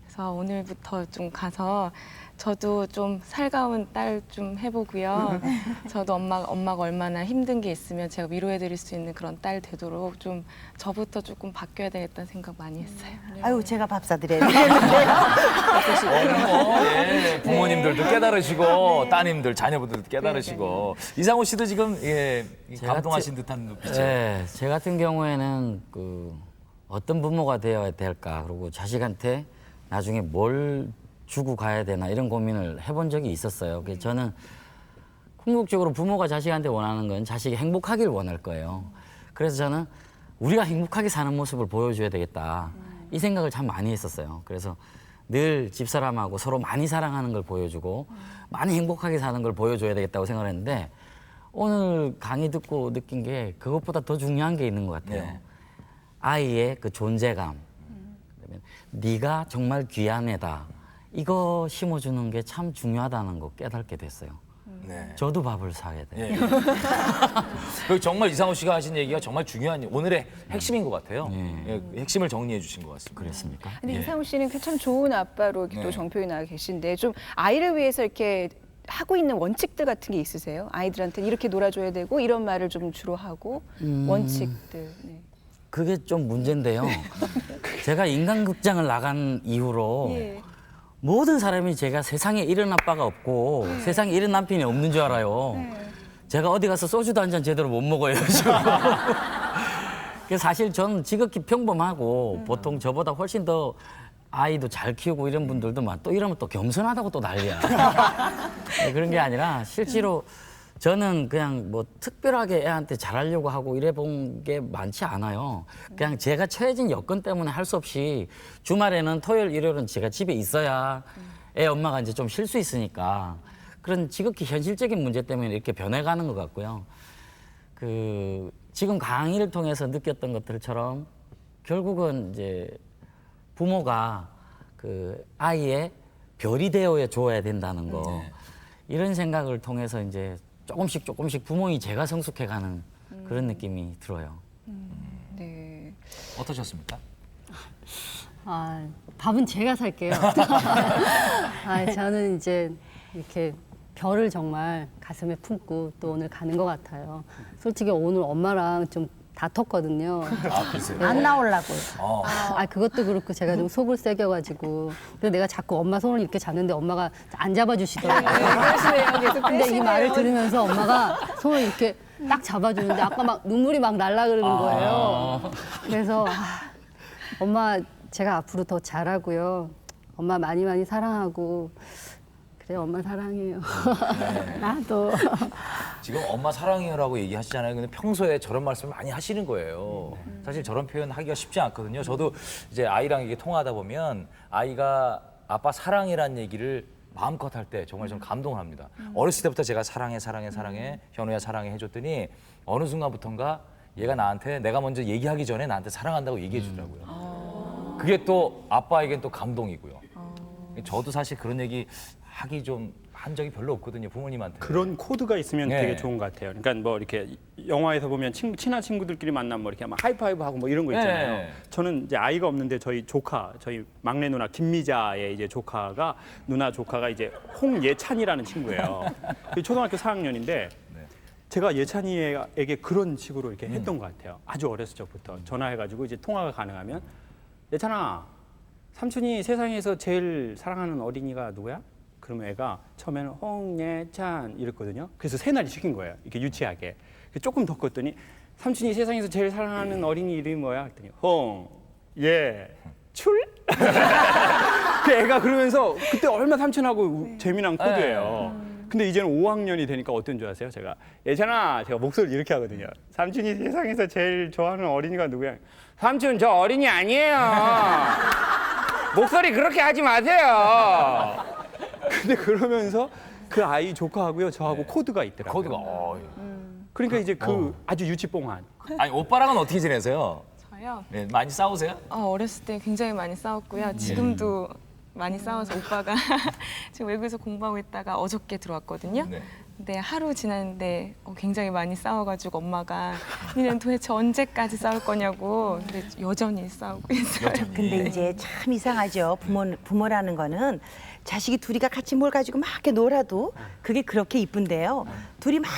그래서 오늘부터 좀 가서 저도 좀 살가운 딸 좀 해보고요. 저도 엄마가 얼마나 힘든 게 있으면 제가 위로해드릴 수 있는 그런 딸 되도록 좀 저부터 조금 바뀌어야 되겠다는 생각 많이 했어요.
아유, 제가 밥 사드려야 되겠는데요.
예, 부모님들도 깨달으시고 따님들 자녀분들도 깨달으시고 이상호 씨도 지금 예, 감동하신 듯한 눈빛이에요.
네, 제 같은 경우에는 그 어떤 부모가 되어야 될까 그리고 자식한테 나중에 뭘 주고 가야 되나 이런 고민을 해본 적이 있었어요. 그래서 저는 궁극적으로 부모가 자식한테 원하는 건 자식이 행복하길 원할 거예요. 그래서 저는 우리가 행복하게 사는 모습을 보여줘야 되겠다. 이 생각을 참 많이 했었어요. 그래서 늘 집사람하고 서로 많이 사랑하는 걸 보여주고 많이 행복하게 사는 걸 보여줘야 되겠다고 생각을 했는데 오늘 강의 듣고 느낀 게 그것보다 더 중요한 게 있는 것 같아요.
네.
아이의 그 존재감. 그러면 네가 정말 귀한 애다. 이거 심어주는 게 참 중요하다는 거 깨닫게 됐어요.
네.
저도 밥을 사야 돼요.
예. 그리고 정말 이상호 씨가 하신 얘기가 정말 중요한 오늘의 핵심인 것 같아요. 예, 핵심을 정리해 주신 것 같습니다.
그랬습니까?
근데 이상우 씨는 참 좋은 아빠로 이렇게 또 정표에 나와 계신데 좀 아이를 위해서 이렇게 하고 있는 원칙들 같은 게 있으세요? 아이들한테 이렇게 놀아줘야 되고 이런 말을 좀 주로 하고 원칙들. 네.
그게 좀 문제인데요. 제가 인간극장을 나간 이후로
예.
모든 사람이 제가 세상에 이런 아빠가 없고 세상에 이런 남편이 없는 줄 알아요. 제가 어디 가서 소주도 한 잔 제대로 못 먹어요. 그래서 사실 저는 지극히 평범하고 보통 저보다 훨씬 더 아이도 잘 키우고 이런 분들도 많고 또 이러면 또 겸손하다고 또 난리야. 네, 그런 게 아니라 실제로 저는 그냥 뭐 특별하게 애한테 잘하려고 하고 이래 본 게 많지 않아요. 그냥 제가 처해진 여건 때문에 할 수 없이 주말에는 토요일, 일요일은 제가 집에 있어야 애 엄마가 이제 좀 쉴 수 있으니까 그런 지극히 현실적인 문제 때문에 이렇게 변해가는 것 같고요. 그 지금 강의를 통해서 느꼈던 것들처럼 결국은 이제 부모가 그 아이의 별이 되어 줘야 된다는 거 이런 생각을 통해서 이제 조금씩 부모인 제가 성숙해가는 그런 느낌이 들어요.
네.
어떠셨습니까?
아, 밥은 제가 살게요. 아, 저는 이제 이렇게 별을 정말 가슴에 품고 또 오늘 가는 것 같아요. 솔직히 오늘 엄마랑 좀 다퉜거든요.
안 나오려고요.
아, 그것도 그렇고 제가 좀 속을 새겨가지고. 근데 내가 자꾸 엄마 손을 이렇게 잡는데 엄마가 안 잡아주시더라고요.
그러시네요. 계속
근데 이
빼시네요.
말을 들으면서 엄마가 손을 이렇게 딱 잡아주는데 아까 막 눈물이 막 날라 그러는 거예요. 그래서 엄마 제가 앞으로 더 잘하고요. 엄마 많이 많이 사랑하고 그래 엄마 사랑해요. 나도.
지금 엄마 사랑해요라고 얘기하시잖아요. 근데 평소에 저런 말씀을 많이 하시는 거예요. 사실 저런 표현 하기가 쉽지 않거든요. 저도 이제 아이랑 이게 통화하다 보면 아이가 아빠 사랑해라는 얘기를 마음껏 할 때 정말 저는 감동을 합니다. 어렸을 때부터 제가 사랑해 현우야 사랑해 해줬더니 어느 순간부터인가 얘가 나한테 내가 먼저 얘기하기 전에 나한테 사랑한다고 얘기해 주더라고요. 그게 또 아빠에겐 또 감동이고요. 저도 사실 그런 얘기 하기 좀 한 적이 별로 없거든요, 부모님한테.
그런 코드가 있으면
네.
되게 좋은 것 같아요. 그러니까 뭐 이렇게 영화에서 보면 친한 친구들끼리 만나면 뭐 이렇게 막 하이파이브 하고 뭐 이런 거 있잖아요.
네.
저는 이제 아이가 없는데 저희 막내 누나 김미자의 이제 누나 조카가 이제 홍예찬이라는 친구예요. 초등학교 4학년인데 제가 예찬이에게 그런 식으로 이렇게 했던 것 같아요. 아주 어렸을 적부터 전화해가지고 이제 통화가 가능하면 예찬아, 삼촌이 세상에서 제일 사랑하는 어린이가 누구야? 그러면 애가 처음에는 홍예찬 이랬거든요. 그래서 세 날이 시킨 거예요. 이렇게 유치하게. 조금 더 컸더니 삼촌이 세상에서 제일 사랑하는 어린이 이름이 뭐야? 했더니 홍예출? 그 애가 그러면서 그때 얼마 삼촌하고 재미난 코드예요. 근데 이제는 5학년이 되니까 어떤 줄 아세요? 제가 예찬아, 제가 목소리를 이렇게 하거든요. 삼촌이 세상에서 제일 좋아하는 어린이가 누구야? 삼촌, 저 어린이 아니에요. 목소리 그렇게 하지 마세요. 근데 그러면서 그 아이 조카하고요, 저하고 코드가 있더라고요.
코드가.
그러니까 이제 그 아주 유치뽕한.
아니 오빠랑은 어떻게 지내세요?
저요?
네, 많이 싸우세요?
어렸을 때 굉장히 많이 싸웠고요. 지금도 많이 싸워서 오빠가 지금 외국에서 공부하고 있다가 어저께 들어왔거든요.
네.
근데 하루 지났는데 굉장히 많이 싸워가지고 엄마가 니는 도대체 언제까지 싸울 거냐고. 근데 여전히 싸우고 있어요.
근데 이제 참 이상하죠. 부모라는 거는 자식이 둘이가 같이 뭘 가지고 막 이렇게 놀아도 그게 그렇게 이쁜데요. 둘이 막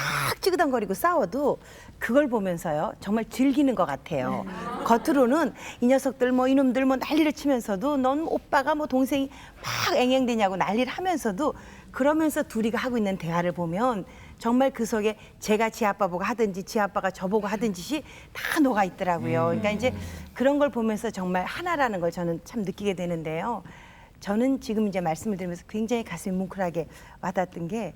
찌그덩거리고 싸워도 그걸 보면서요 정말 즐기는 것 같아요. 겉으로는 이 녀석들 뭐 이놈들 뭐 난리를 치면서도 넌 오빠가 뭐 동생이 막 앵앵대냐고 난리를 하면서도 그러면서 둘이 하고 있는 대화를 보면 정말 그 속에 제가 지 아빠 보고 하든지 지 아빠가 저보고 하던 짓이 다 녹아 있더라고요. 그러니까 이제 그런 걸 보면서 정말 하나라는 걸 저는 참 느끼게 되는데요. 저는 지금 이제 말씀을 드리면서 굉장히 가슴이 뭉클하게 와닿았던 게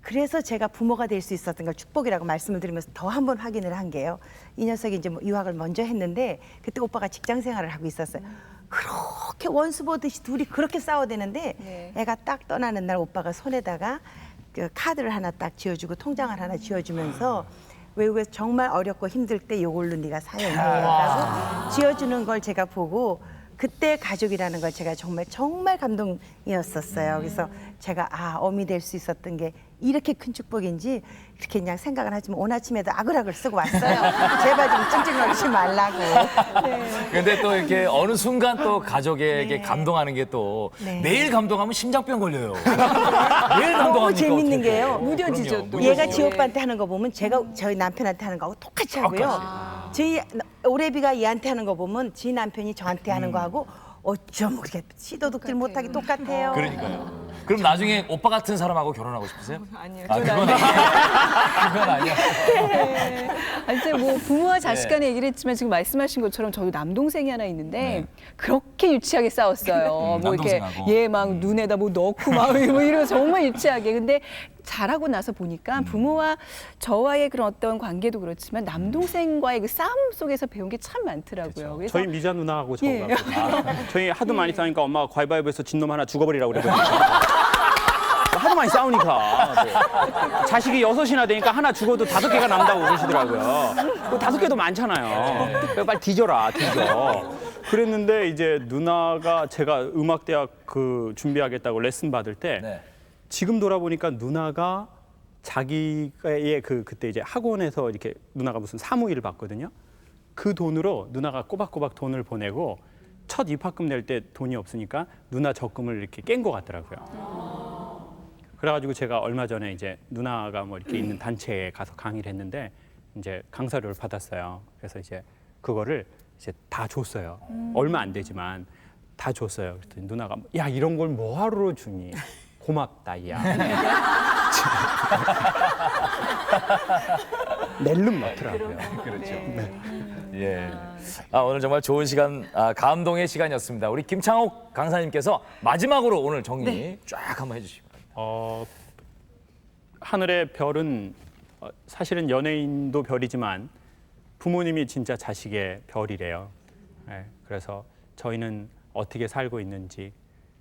그래서 제가 부모가 될 수 있었던 걸 축복이라고 말씀을 드리면서 더 한 번 확인을 한 게요. 이 녀석이 이제 뭐 유학을 먼저 했는데 그때 오빠가 직장 생활을 하고 있었어요. 그렇게 원수 보듯이 둘이 그렇게 싸워대는데
네.
애가 딱 떠나는 날 오빠가 손에다가 그 카드를 하나 딱 쥐어주고 통장을 하나 쥐어주면서 외국에서 정말 어렵고 힘들 때 요걸로 네가 사용해라고 쥐어주는 걸 제가 보고 그때 가족이라는 걸 제가 정말 감동이었었어요. 그래서 제가 어미 될 수 있었던 게 이렇게 큰 축복인지 이렇게 그냥 생각을 하지만 오늘 아침에도 아글아글 쓰고 왔어요. 제발 좀 찡찡거리지 말라고.
근데 또 이렇게 어느 순간 또 가족에게 감동하는 게 또
네.
매일 감동하면 심장병 걸려요. 매일 감동하니까
너무 재밌는
어떡해.
게요.
무뎌지죠, 또.
얘가 지 오빠한테 하는 거 보면 제가 저희 남편한테 하는 거하고 똑같이 하고요. 저희 오래비가 얘한테 하는 거 보면 지 남편이 저한테 하는 거하고 어쩜 그렇게 시도둑질 못하게 똑같아요.
그러니까요. 그럼 나중에 오빠 같은 사람하고 결혼하고 싶으세요?
아니요.
아, 그건 아니야. 그건 아니야.
아니, 이제 뭐 부모와 자식 간의 얘기를 했지만 지금 말씀하신 것처럼 저도 남동생이 하나 있는데
네.
그렇게 유치하게 싸웠어요. 뭐 이렇게
남동생하고.
얘 막 눈에다 뭐 넣고 막 뭐 이러고 정말 유치하게. 근데 자라고 나서 보니까 부모와 저와의 그런 어떤 관계도 그렇지만 남동생과의 그 싸움 속에서 배운 게 참 많더라고요. 그래서
저희 미자 누나하고
예.
저하고 저희 하도 많이 싸우니까 엄마가 가위바위보에서 진 놈 하나 죽어버리라고 그랬거든요. 하도 많이 싸우니까 자식이 6이나 되니까 하나 죽어도 5개가 남다고 그러시더라고요. 그 5개도 많잖아요. 그래서 빨리 뒤져라, 뒤져. 그랬는데 이제 누나가 제가 음악대학 그 준비하겠다고 레슨 받을 때
네.
지금 돌아보니까 누나가 자기의 그때 이제 학원에서 이렇게 누나가 무슨 사무일을 받거든요. 그 돈으로 누나가 꼬박꼬박 돈을 보내고 첫 입학금 낼 때 돈이 없으니까 누나 적금을 이렇게 깬 것 같더라고요. 그래가지고 제가 얼마 전에 이제 누나가 뭐 이렇게 있는 단체에 가서 강의를 했는데 이제 강사료를 받았어요. 그래서 이제 그거를 이제 다 줬어요. 얼마 안 되지만 다 줬어요. 그랬더니 누나가 야 이런 걸 뭐하러 주니? 고맙다 야. 낼름 넣더라고요.
그렇죠. 예. 오늘 정말 좋은 시간, 감동의 시간이었습니다. 우리 김창옥 강사님께서 마지막으로 오늘 정리 쫙 한번 해주시기 바랍니다.
하늘의 별은 사실은 연예인도 별이지만 부모님이 진짜 자식의 별이래요. 예, 그래서 저희는 어떻게 살고 있는지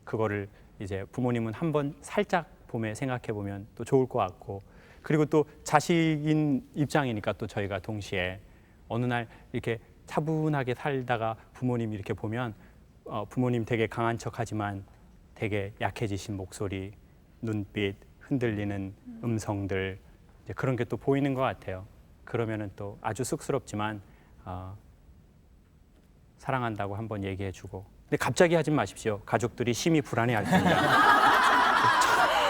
그거를 이제 부모님은 한번 살짝 봄에 생각해 보면 또 좋을 것 같고 그리고 또 자식인 입장이니까 또 저희가 동시에 어느 날 이렇게 차분하게 살다가 부모님 이렇게 보면 부모님 되게 강한 척하지만 되게 약해지신 목소리, 눈빛, 흔들리는 음성들 이제 그런 게 또 보이는 것 같아요. 그러면은 또 아주 쑥스럽지만 사랑한다고 한번 얘기해주고. 근데 갑자기 하지 마십시오. 가족들이 심히 불안해할 겁니다.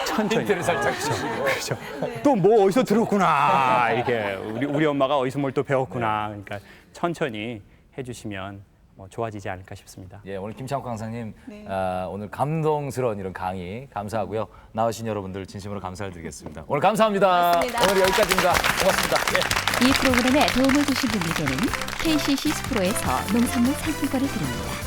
천천히.
힌트를 살짝 주시고.
그렇죠. 또 뭐 어디서 들었구나. 이렇게 우리 엄마가 어디서 뭘 또 배웠구나. 그러니까 천천히 해주시면 뭐 좋아지지 않을까 싶습니다.
예, 오늘 김창욱 강사님 오늘 감동스러운 이런 강의 감사하고요. 나오신 여러분들 진심으로 감사를 드리겠습니다. 오늘 감사합니다.
고맙습니다.
오늘 여기까지입니다. 고맙습니다. 예.
이 프로그램에 도움을 주신 분들께는 KCC 스프로에서 농산물 상품권을 드립니다.